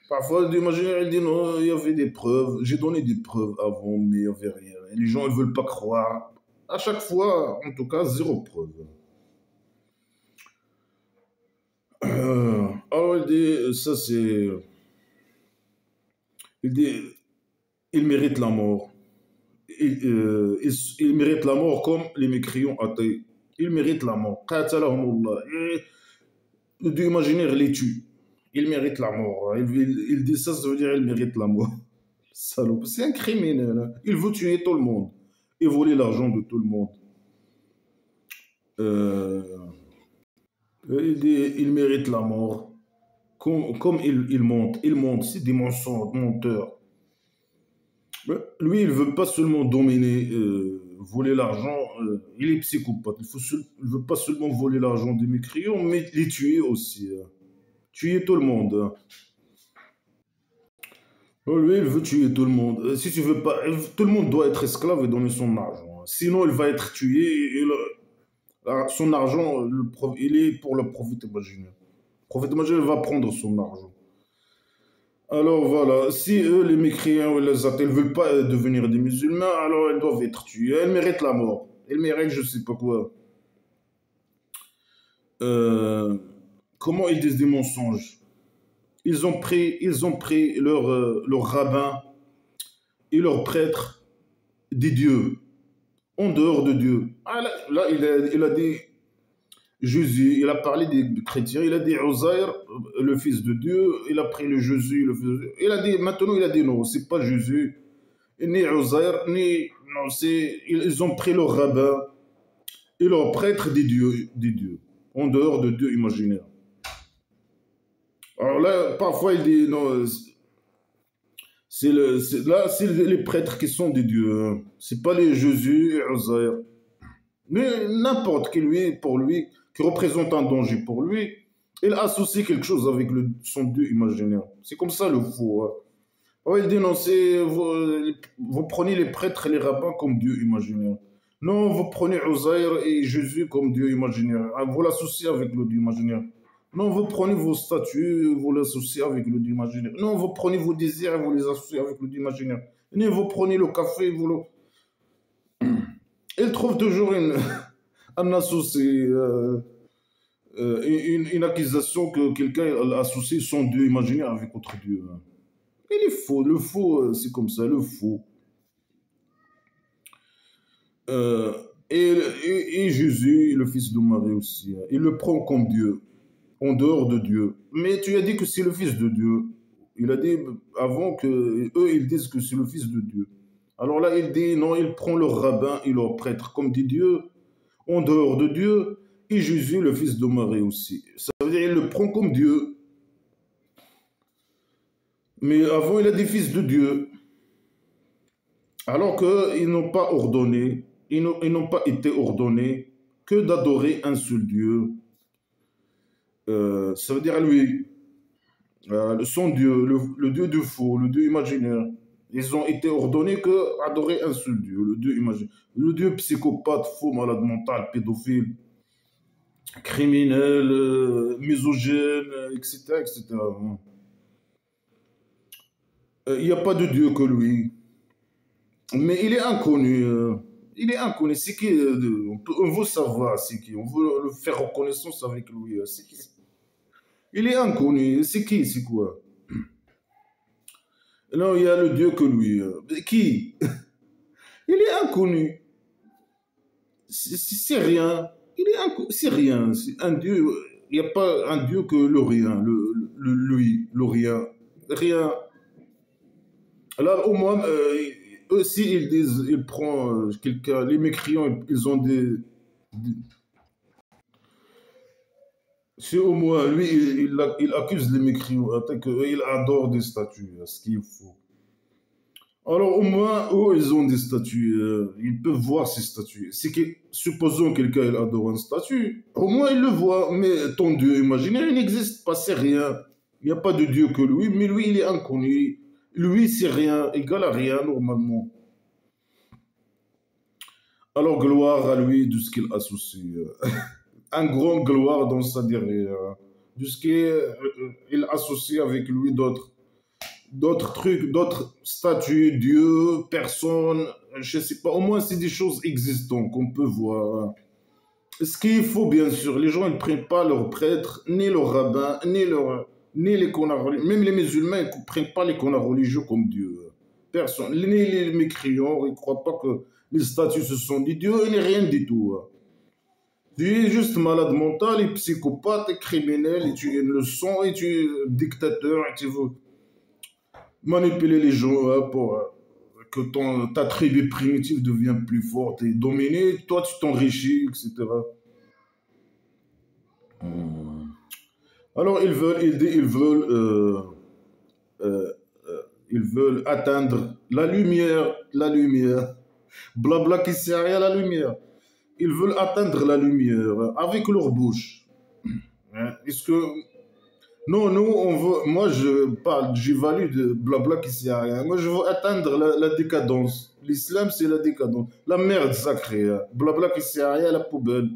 Parfois, l'imaginaire, il dit non, il y avait des preuves. J'ai donné des preuves avant, mais il n'y avait rien. Et les gens, ils ne veulent pas croire. À chaque fois, en tout cas, zéro preuve. Alors, il dit, ça c'est. Il dit, il mérite la mort. Il mérite la mort comme les mécréants athées. Il mérite la mort. Qatalahumullah. Le Dieu imaginaire les tue. Il mérite la mort. Il dit ça, ça veut dire il mérite la mort. Salope. C'est un criminel. Hein. Il veut tuer tout le monde et voler l'argent de tout le monde. Euh, il dit il mérite la mort. Comme il monte, c'est des mensonges, menteurs. Mais lui, il veut pas seulement dominer, voler l'argent, il est psychopathe. Il veut pas seulement voler l'argent des mécréants, mais les tuer aussi. Hein. Tuer tout le monde. Hein. Lui, il veut tuer tout le monde. Si tu veux pas, tout le monde doit être esclave et donner son argent. Hein. Sinon, il va être tué et son argent, il est pour le prophète imaginaire. Le prophète imaginaire va prendre son argent. Alors voilà, si eux, les mécréants ou les athées, ne veulent pas devenir des musulmans, alors ils doivent être tués. Elles méritent la mort. Elles méritent je sais pas quoi. Euh, comment ils disent des mensonges? Ils ont pris leur rabbin et leurs prêtres des dieux, en dehors de Dieu. Ah, là, il a dit Jésus, il a parlé des chrétiens, il a dit Uzair, le fils de Dieu, il a pris le Jésus, le fils de Dieu. Il a dit, maintenant il a dit non, c'est pas Jésus, ni Uzair, ni. Non, ils ont pris leur rabbin et leur prêtre des dieux, en dehors de Dieu imaginaire. Alors là, parfois il dit non, là, c'est les prêtres qui sont des dieux, hein. C'est pas les Jésus et Uzair. Mais n'importe qui, lui, pour lui, qui représente un danger pour lui, il associe quelque chose avec son Dieu imaginaire. C'est comme ça le faux. Hein. Ouais, il dit non, vous prenez les prêtres et les rabbins comme Dieu imaginaire. Non, vous prenez Uzair et Jésus comme Dieu imaginaire. Ah, vous l'associez avec le Dieu imaginaire. Non, vous prenez vos statues, vous l'associez avec le Dieu imaginaire. Non, vous prenez vos désirs, vous les associez avec le Dieu imaginaire. Non, vous prenez le café, vous le. Il trouve toujours un associé, une accusation que quelqu'un a associé son Dieu imaginaire avec autre Dieu. Hein. Il est faux. Le faux, c'est comme ça, le faux. Euh, Et Jésus, le fils de Marie aussi, hein, il le prend comme Dieu, en dehors de Dieu. Mais tu as dit que c'est le fils de Dieu. Il a dit avant que eux, ils disent que c'est le fils de Dieu. Alors là, il dit non, il prend leur rabbin et leur prêtre comme dit Dieu, en dehors de Dieu, et Jésus, le fils de Marie aussi. Ça veut dire qu'il le prend comme Dieu. Mais avant, il a dit fils de Dieu. Alors qu'ils n'ont pas ordonné, ils n'ont pas été ordonnés que d'adorer un seul Dieu. Ça veut dire lui, son Dieu, le Dieu du faux, le Dieu imaginaire. Ils ont été ordonnés que adorer un seul Dieu, le Dieu imaginaire. Le Dieu psychopathe, faux, malade mental, pédophile, criminel, misogyne, etc., etc. Il n'y a pas de Dieu que lui. Mais il est inconnu. Il est inconnu. C'est qui on veut savoir c'est qui. On veut le faire reconnaissance avec lui. C'est qui. Il est inconnu. C'est qui? C'est quoi? Non, il y a le Dieu que lui. Qui? Il est inconnu. C'est rien. Il est inconnu. C'est rien. C'est un Dieu. Il n'y a pas un Dieu que le rien. Lui. Le rien. Rien. Là, au moins, eux, s'ils disent, ils prennent quelqu'un, les mécréants, ils ont des- c'est au moins, lui, il accuse les mécréants, il adore des statues, ce qu'il faut. Alors, au moins, eux, ils ont des statues, ils peuvent voir ces statues. C'est que, supposons quelqu'un, il adore une statue, au moins, il le voit, mais ton Dieu imaginaire, il n'existe pas, c'est rien. Il n'y a pas de Dieu que lui, mais lui, il est inconnu. Lui, c'est rien, égal à rien, normalement. Alors, gloire à lui de ce qu'il associe. Un grand gloire dans sa derrière. De ce qu'il associe avec lui d'autres trucs, d'autres statues, dieux, personnes, je sais pas. Au moins, c'est des choses existantes qu'on peut voir. Ce qu'il faut, bien sûr, les gens ne prennent pas leurs prêtres, ni leurs rabbins, ni les connards religieux. Même les musulmans ne prennent pas les connards religieux comme Dieu. Personne. Ni les mécréants, ils ne croient pas que les statues ce sont des dieux, ni rien du tout. Tu es juste malade mental et psychopathe et criminel et tu es le sang et tu es dictateur et tu veux manipuler les gens pour que ta tribu primitive devienne plus forte et dominée. Toi, tu t'enrichis, etc. Hmm. Alors, euh, ils veulent atteindre la lumière. Blabla qui sert à rien, la lumière. Ils veulent atteindre la lumière avec leur bouche. Hein. Est-ce que non, nous, on veut. Moi, je parle, j'évalue de blabla qui sert à rien. Moi, je veux atteindre la décadence. L'islam, c'est la décadence. La merde sacrée. Hein. Blabla qui sert à rien, la poubelle.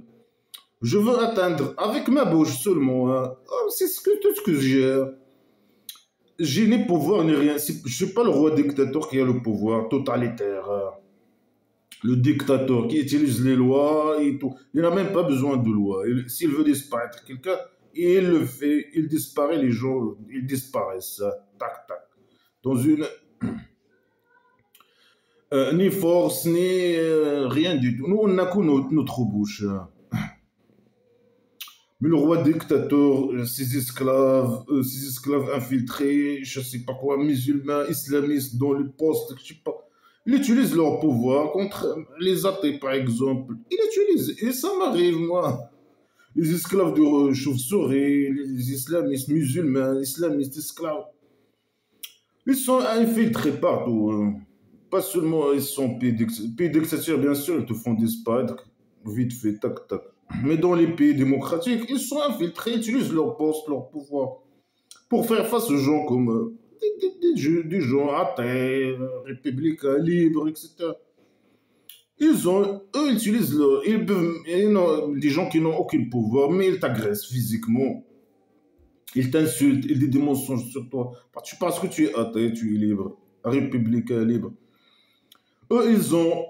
Je veux atteindre avec ma bouche seulement. Hein. Oh, c'est tout ce que j'ai. J'ai ni pouvoir ni rien. Je ne suis pas le roi dictateur qui a le pouvoir totalitaire. Hein. Le dictateur qui utilise les lois et tout. Il n'a même pas besoin de loi. S'il veut disparaître quelqu'un, il le fait. Il disparaît, les gens, ils disparaissent. Tac, tac. Dans une. Ni force, ni rien du tout. Nous, on n'a que notre bouche. Hein. Mais le roi dictateur, ses esclaves infiltrés, je ne sais pas quoi, musulmans, islamistes dans le poste, je sais pas. Ils utilisent leur pouvoir contre les athées, par exemple. Ils utilisent, et ça m'arrive, moi. Les esclaves de chauve-souris, les islamistes musulmans, islamistes esclaves. Ils sont infiltrés partout. Hein. Pas seulement ils sont pays dictature, bien sûr, ils te font disparaître vite fait, tac, tac. Mais dans les pays démocratiques, ils sont infiltrés, ils utilisent leur poste, leur pouvoir pour faire face aux gens comme des gens athées, républicains, libres, etc. Eux, ils utilisent des gens qui n'ont aucun pouvoir, mais ils t'agressent physiquement. Ils t'insultent, ils disent des mensonges sur toi. Parce que tu es athée, tu es libre, républicain, libre. Eux, ils ont.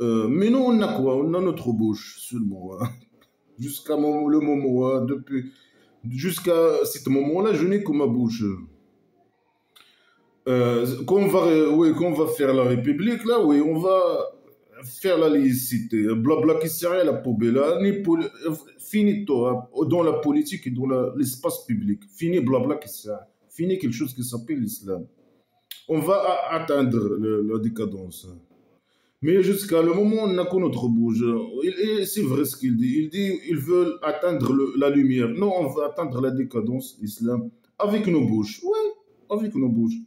Mais nous, on a quoi? On a notre bouche seulement. Hein. Jusqu'à le moment, hein, jusqu'à ce moment-là, je n'ai que ma bouche. Quand on va faire la République, là, oui, on va faire la laïcité, blabla qui sert à la poubelle, hein, finito hein, dans la politique et dans l'espace public. Fini blabla qui sert. Fini quelque chose qui s'appelle l'islam. On va atteindre la décadence. Mais jusqu'à le moment où on n'a que notre bouche, c'est vrai ce qu'il dit. Il dit ils veulent atteindre la lumière. Non, on va atteindre la décadence, l'islam, avec nos bouches. Oui, avec nos bouches.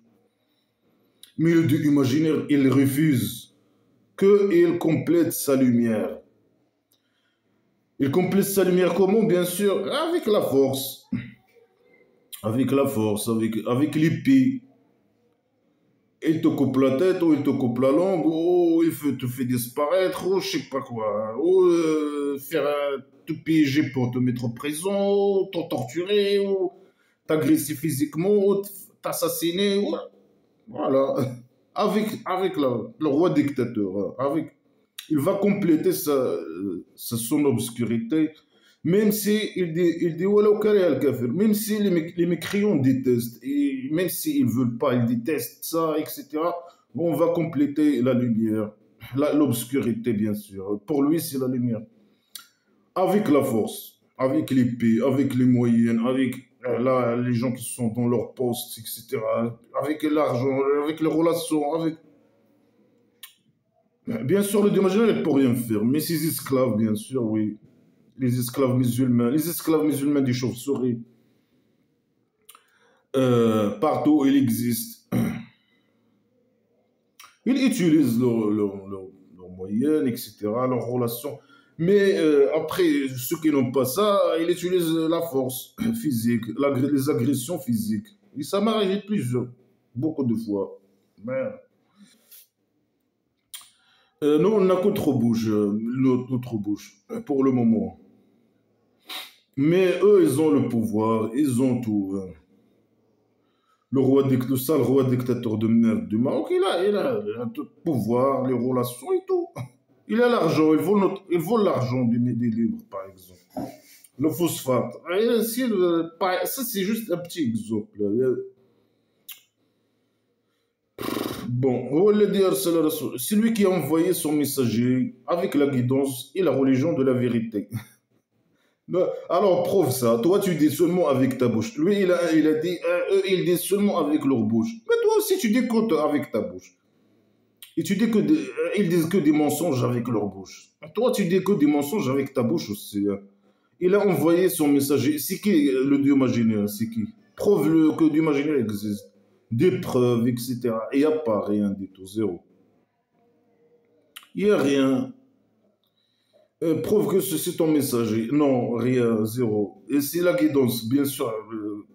Mais le Dieu imaginaire, il refuse qu'il complète sa lumière. Il complète sa lumière comment? Bien sûr, avec la force. Avec la force, avec l'épée. Il te coupe la tête, ou il te coupe la langue, ou il te fait disparaître, ou je sais pas quoi. Ou te piéger pour te mettre en prison, ou te torturer, ou t'agresser physiquement, ou t'assassiner. Voilà. Avec le roi dictateur, il va compléter son obscurité, même si il dit voilà, même si les mécréants détestent, et même s'ils ne veulent pas, ils détestent ça, etc. On va compléter la lumière, l'obscurité, bien sûr. Pour lui, c'est la lumière. Avec la force, avec l'épée, avec les moyens, avec les gens qui sont dans leur poste, etc. Avec l'argent, avec les relations, avec... Bien sûr, le Dieu imaginaire ne peut rien faire, mais ses esclaves, bien sûr, oui. Les esclaves musulmans des chauves-souris, partout où il existe. Ils utilisent leurs moyens, etc., leurs relations. Mais après, ceux qui n'ont pas ça, ils utilisent la force physique, les agressions physiques. Et ça m'est arrivé beaucoup de fois. Mais, nous, on n'a qu'autre bouche, notre bouche, pour le moment. Mais eux, ils ont le pouvoir, ils ont tout. Le sale roi dictateur de merde du Maroc, il a tout le pouvoir, les relations et tout. Il a l'argent, il vole l'argent des livres, par exemple. Le phosphate. Ça, c'est juste un petit exemple. Bon, c'est lui qui a envoyé son messager avec la guidance et la religion de la vérité. Alors, prouve ça. Toi, tu dis seulement avec ta bouche. Lui, il a dit, eux, ils disent seulement avec leur bouche. Mais toi aussi, tu dis avec ta bouche. Et tu dis ils disent que des mensonges avec leur bouche. Toi, tu dis que des mensonges avec ta bouche aussi. Hein. Il a envoyé son messager. C'est qui le Dieu imaginaire? C'est qui? Prouve-le que Dieu imaginaire existe. Des preuves, etc. Il n'y a pas rien du tout. Zéro. Il n'y a rien. Prouve que c'est ton messager. Non, rien, zéro. Et c'est la guidance, bien sûr.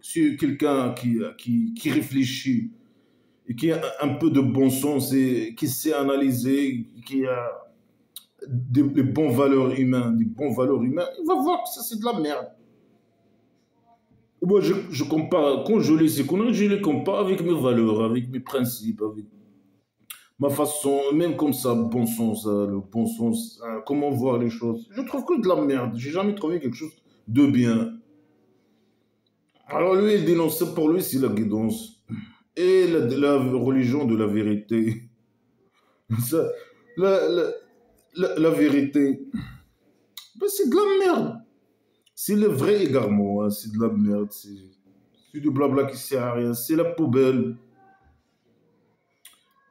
Si quelqu'un qui réfléchit et qui a un peu de bon sens et qui sait analyser, qui a des bons valeurs humaines, il va voir que ça c'est de la merde. Moi, je compare, quand je lis ces conneries, je les compare avec mes valeurs, avec mes principes, avec ma façon, même comme ça, bon sens, le bon sens, comment voir les choses. Je trouve que de la merde. J'ai jamais trouvé quelque chose de bien. Alors lui, il dénonce, pour lui, c'est la guidance. Et la religion de la vérité. Ça, la, la, la vérité, ben, c'est de la merde. C'est le vrai égarement, hein, c'est de la merde. C'est du blabla qui sert à rien. C'est la poubelle.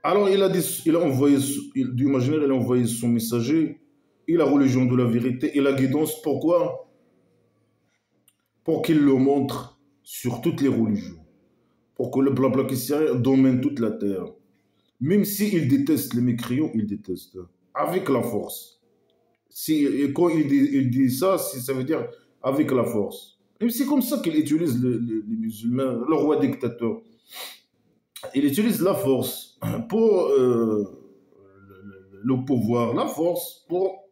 Alors il a envoyé, du imaginaire, il a envoyé son messager et la religion de la vérité et la guidance. Pourquoi? Pour qu'il le montre sur toutes les religions. Pour que le blabla qui sert à rien domine toute la terre. Même s'il déteste les mécréants, il déteste. Avec la force. Et quand il dit ça, ça veut dire avec la force. Et c'est comme ça qu'il utilise les musulmans, le roi dictateur. Il utilise la force pour le pouvoir, la force pour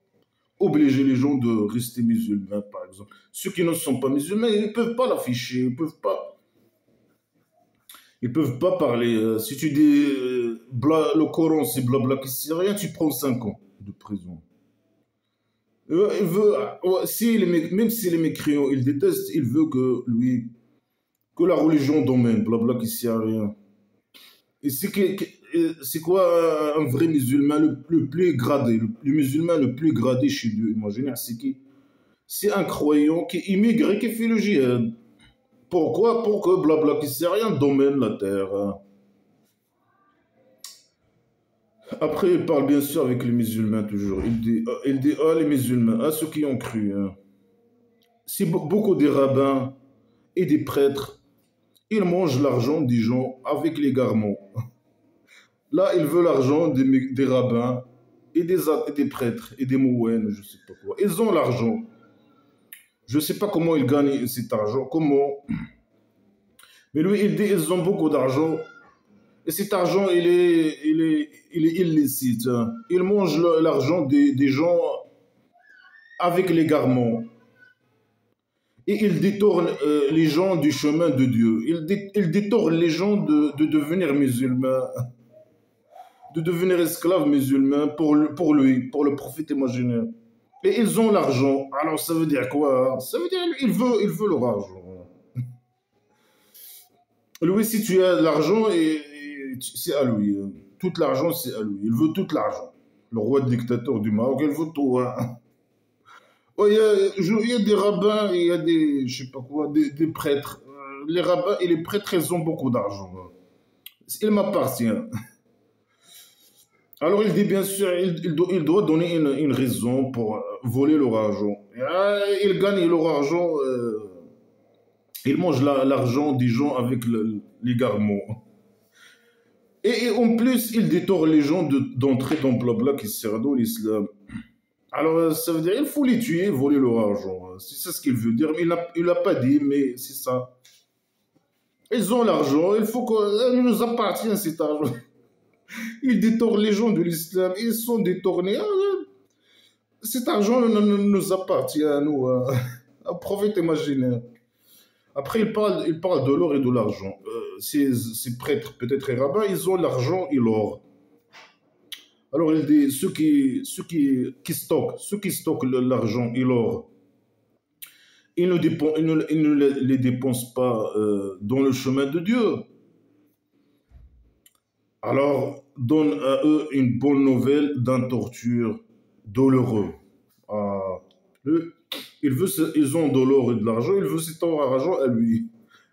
obliger les gens de rester musulmans, par exemple. Ceux qui ne sont pas musulmans, ils ne peuvent pas l'afficher, ils peuvent pas parler. Si tu dis le Coran, c'est blabla qui sert à rien, tu prends 5 ans de prison. Il veut, même si les mécréants, il déteste, il veut que la religion domine, blabla qui sert à rien. Et c'est quoi un vrai musulman le plus gradé, le musulman le plus gradé chez Dieu, imaginez, c'est un croyant qui immigre et qui fait le djihad. Pourquoi? Pour que blabla qui sait rien domine la terre, hein. Après, il parle bien sûr avec les musulmans toujours. Il dit ah, les musulmans, à ceux qui ont cru, hein. Si beaucoup des rabbins et des prêtres, ils mangent l'argent des gens avec l'égarement. Là, il veut l'argent des rabbins et des prêtres et des moines, je sais pas quoi. Ils ont l'argent. Je sais pas comment ils gagnent cet argent, comment. Mais lui, il dit ils ont beaucoup d'argent. Et cet argent, il est illicite, hein. Ils mangent l'argent des gens avec l'égarement. Et il détourne les gens du chemin de Dieu. Il détourne les gens de devenir musulmans, de devenir esclaves musulmans pour lui, pour le prophète imaginaire. Et ils ont l'argent. Alors ça veut dire quoi? Ça veut dire il veut leur argent. Lui, si tu as l'argent, c'est à lui. Tout l'argent, c'est à lui. Il veut tout l'argent. Le roi dictateur du Maroc, il veut tout, hein. Oh, il y a des rabbins, il y a des, je sais pas quoi, des prêtres. Les rabbins et les prêtres, ils ont beaucoup d'argent, hein. Il m'appartient. Alors il dit bien sûr, il doit donner une raison pour voler leur argent. Il gagne leur argent, il mange l'argent des gens avec l'égarement. Et en plus, il détourne les gens d'entrer dans blabla qui sert dans l'islam. Alors ça veut dire il faut les tuer, voler leur argent. C'est ça ce qu'il veut dire. Il n'a pas dit, mais c'est ça. Ils ont l'argent, il faut qu'il nous appartient cet argent. Ils détournent les gens de l'islam, ils sont détournés. Cet argent nous appartient à nous, hein. Un prophète imaginaire. Après, il parle de l'or et de l'argent. Ces prêtres, peut-être les rabbins, ils ont l'argent et l'or. Alors, il dit, ceux qui stockent l'argent et l'or, ils ne les dépensent pas dans le chemin de Dieu. Alors, donne à eux une bonne nouvelle d'un torture douloureux. Ah, le- ils ont de l'or et de l'argent, il veut cet or et argent à lui.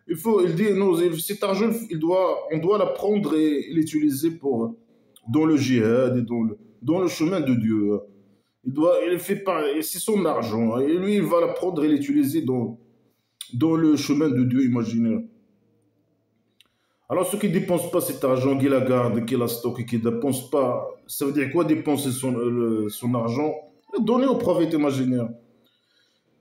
Il dit, non, cet argent, on doit la prendre et l'utiliser dans le djihad et dans le chemin de Dieu. Il fait pas, c'est son argent, hein. Et lui, il va la prendre et l'utiliser dans le chemin de Dieu imaginaire. Alors, ceux qui ne dépensent pas cet argent, qui la gardent, qui la stockent, qui ne dépensent pas, ça veut dire quoi dépenser son argent? Donner au prophète imaginaire.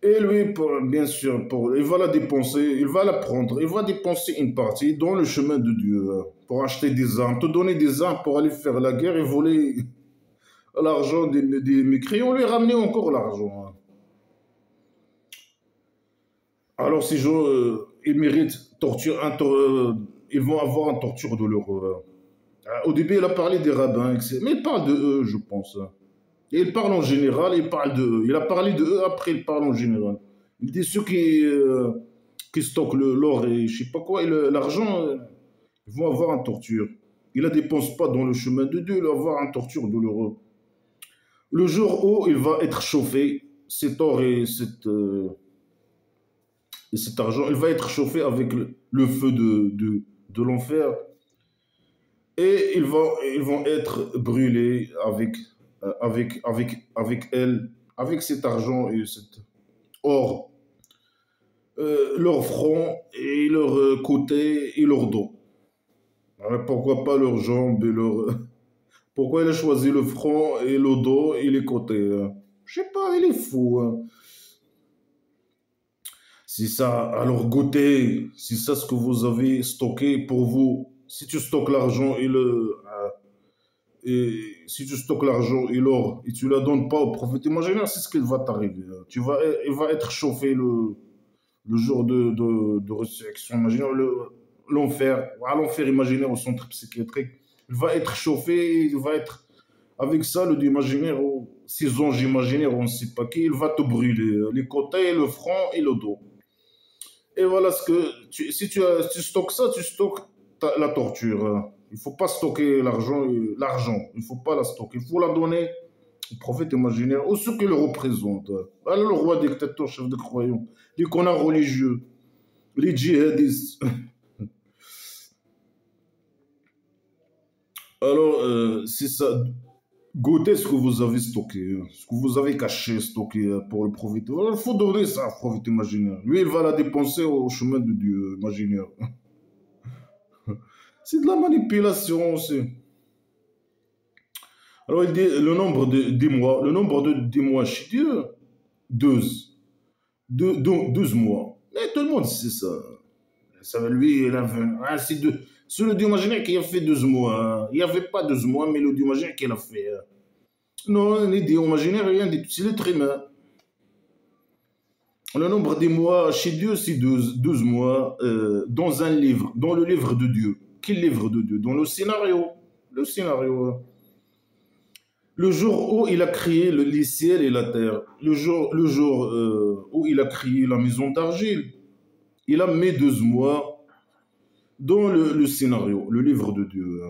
Et lui, bien sûr, il va la dépenser, il va la prendre, il va dépenser une partie dans le chemin de Dieu, pour acheter des armes, te donner des armes pour aller faire la guerre et voler l'argent des mécréants, lui ramener encore l'argent, hein. Alors, ces gens, ils méritent torture, ils vont avoir une torture douloureuse. Au début, il a parlé des rabbins, etc. Mais il parle de eux, je pense, hein. Et il parle en général, il parle de eux. Il a parlé de eux, après il parle en général. Il dit ceux qui stockent l'or et je sais pas quoi, et l'argent, ils vont avoir une torture. Il ne la dépense pas dans le chemin de Dieu, il va avoir une torture douloureuse. Le jour où il va être chauffé, cet or et cet argent, il va être chauffé avec le feu de l'enfer et ils vont être brûlés avec elle, avec cet argent et cet or, leur front et leur côté et leur dos. Alors, pourquoi pas leurs jambes et leur. Pourquoi il a choisi le front et le dos et les côtés, hein? Je sais pas, il est fou, hein. C'est ça, alors goûtez, c'est ça ce que vous avez stocké pour vous. Si tu stockes l'argent et si tu stockes l'argent et l'or et tu ne la donnes pas au prophète imaginaire, c'est ce qu'il va t'arriver, hein. Il va être chauffé le jour de résurrection imaginaire, l'enfer, à l'enfer imaginaire au centre psychiatrique. Il va être chauffé, il va être avec ça, le imaginaire, ces anges imaginaires, on ne sait pas qui, il va te brûler, les côtés, le front et le dos. Et voilà ce que, si tu stockes ça, tu stockes la torture, hein. Il ne faut pas stocker l'argent. Il ne faut pas la stocker. Il faut la donner au prophète imaginaire, ou ceux qui le représentent. Alors le roi dictateur, chef de croyants, les connards religieux, les djihadistes. Alors, c'est ça. Goûtez ce que vous avez stocké, ce que vous avez caché, stocké pour le prophète. Il faut donner ça au prophète imaginaire. Lui, il va la dépenser au chemin de Dieu imaginaire. C'est de la manipulation aussi. Alors, il dit des mois. Le nombre des mois chez Dieu, 12. 12 mois. Mais tout le monde sait ça. Ça lui, il a 20. Ah, c'est le Dieu imaginaire qui a fait 12 mois. Hein. Il n'y avait pas 12 mois, mais le Dieu imaginaire qui l'a fait. Hein. Non, les dieux imaginaires, rien du tout. C'est l'être humain. Le nombre des mois chez Dieu, c'est 12 mois dans un livre, dans le livre de Dieu. Quel livre de Dieu? Dans le scénario. Le scénario. Hein. Le jour où il a créé les ciels et la terre, le jour où il a créé la maison d'argile, il a mis 12 mois dans le scénario, le livre de Dieu.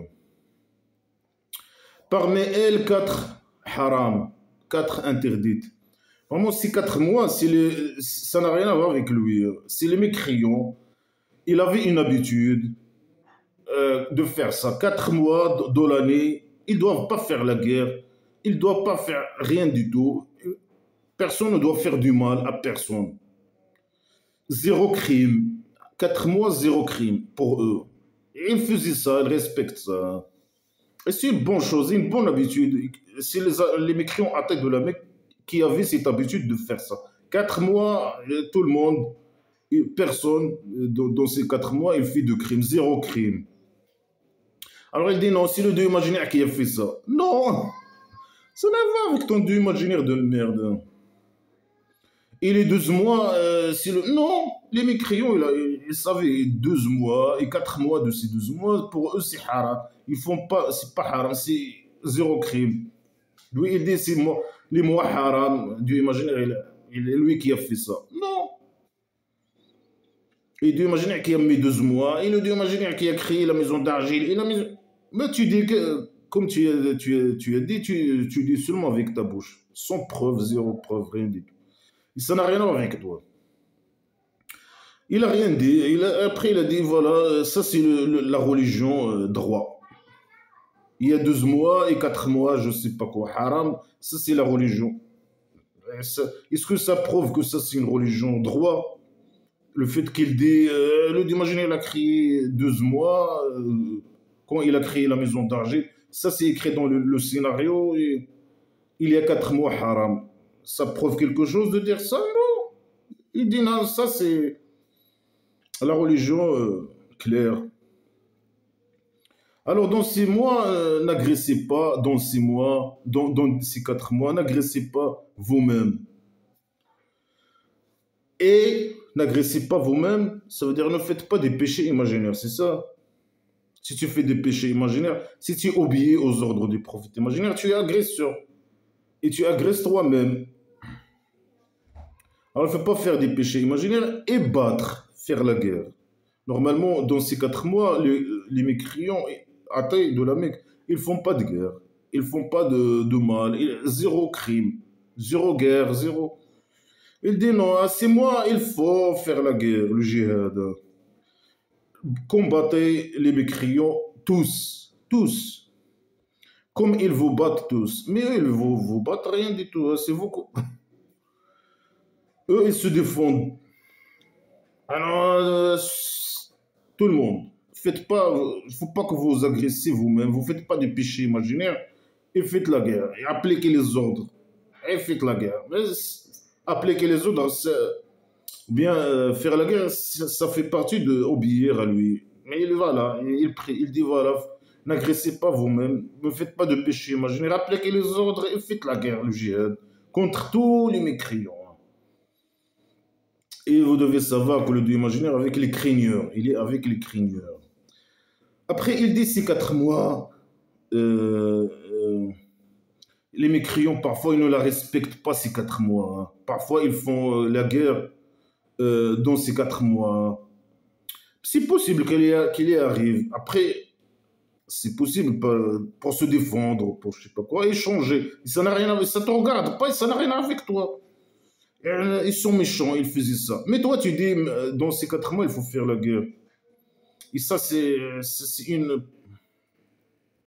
Parmi elles, 4 haram, 4 interdites. Vraiment, ces 4 mois, ça n'a rien à voir avec lui. C'est les mécréants. Il avait une habitude de faire ça. 4 mois dans l'année, ils ne doivent pas faire la guerre. Ils ne doivent pas faire rien du tout. Personne ne doit faire du mal à personne. Zéro crime. 4 mois, zéro crime pour eux. Et ils faisaient ça, ils respectent ça. Et c'est une bonne chose, une bonne habitude. C'est les mécréants à tête de la Mecque qui avaient cette habitude de faire ça. 4 mois, tout le monde, personne, dans ces 4 mois, il fait de crime, zéro crime. Alors il dit non, c'est le Dieu imaginaire qui a fait ça. Non, ça n'a rien à voir avec ton Dieu imaginaire de merde. Et les 12 mois, c'est le... Non, les mécréants, ils savaient 12 mois et 4 mois de ces 12 mois, pour eux, c'est haram. Ils font pas, c'est pas haram, c'est zéro crime. Lui, il dit, c'est les mois haram, Dieu imaginaire, il est lui qui a fait ça. Non. Et Dieu imaginaire qui a mis 12 mois, et le Dieu imaginaire qui a créé la maison d'argile, mais tu dis que, comme tu as dit, tu dis seulement avec ta bouche, sans preuve, zéro preuve, rien du tout. Ça n'a rien à voir avec toi. Il n'a rien dit. Après, il a dit, voilà, ça c'est la religion droit. Il y a 12 mois et 4 mois, je ne sais pas quoi, haram, ça c'est la religion. Est-ce que ça prouve que ça c'est une religion droit? Le fait qu'il dit, le d'imaginer il a créé 12 mois, quand il a créé la maison d'argile, ça c'est écrit dans le scénario, et il y a 4 mois haram. Ça prouve quelque chose de dire ça? Non. Il dit non, ça c'est la religion claire. Alors dans ces mois, n'agressez pas, dans ces mois, dans ces 4 mois, n'agressez pas vous-même. Et n'agressez pas vous-même, ça veut dire ne faites pas des péchés imaginaires, c'est ça? Si tu fais des péchés imaginaires, si tu obéis aux ordres du prophète imaginaire, tu es agresseur. Et tu agresses toi-même. Alors, il ne faut pas faire des péchés imaginaires et battre, faire la guerre. Normalement, dans ces 4 mois, les mécréants à taille de la Mecque, ils ne font pas de guerre. Ils ne font pas de mal. Zéro crime, zéro guerre, zéro. Il dit non, à ces mois, il faut faire la guerre, le djihad. Combattez les mécréants tous, tous. Comme ils vous battent tous. Mais eux, ils ne vous battent rien du tout. C'est vous. Eux, ils se défendent. Alors, tout le monde, faites pas, il ne faut pas que vous agressez vous-même, vous ne faites pas de péché imaginaire et faites la guerre. Et appliquez les ordres et faites la guerre. Mais appliquer les ordres, bien faire la guerre, ça fait partie d'obéir à lui. Mais il va là, il dit voilà, n'agressez pas vous-même, ne faites pas de péché imaginaire, appliquez les ordres et faites la guerre, le djihad, contre tous les mécréants. Et vous devez savoir que le Dieu imaginaire avec les craigneurs, il est avec les craigneurs. Après, il dit ces 4 mois, les mécréants, parfois, ils ne la respectent pas ces 4 mois. Hein. Parfois, ils font la guerre dans ces 4 mois. C'est possible qu'il y arrive. Après, C'est possible pour se défendre, pour je sais pas quoi, échanger. Ça n'a rien à, ça te regarde pas, ça n'a rien à voir avec toi. Ils sont méchants, ils faisaient ça. Mais toi, tu dis, dans ces 4 mois, il faut faire la guerre. Et ça, c'est une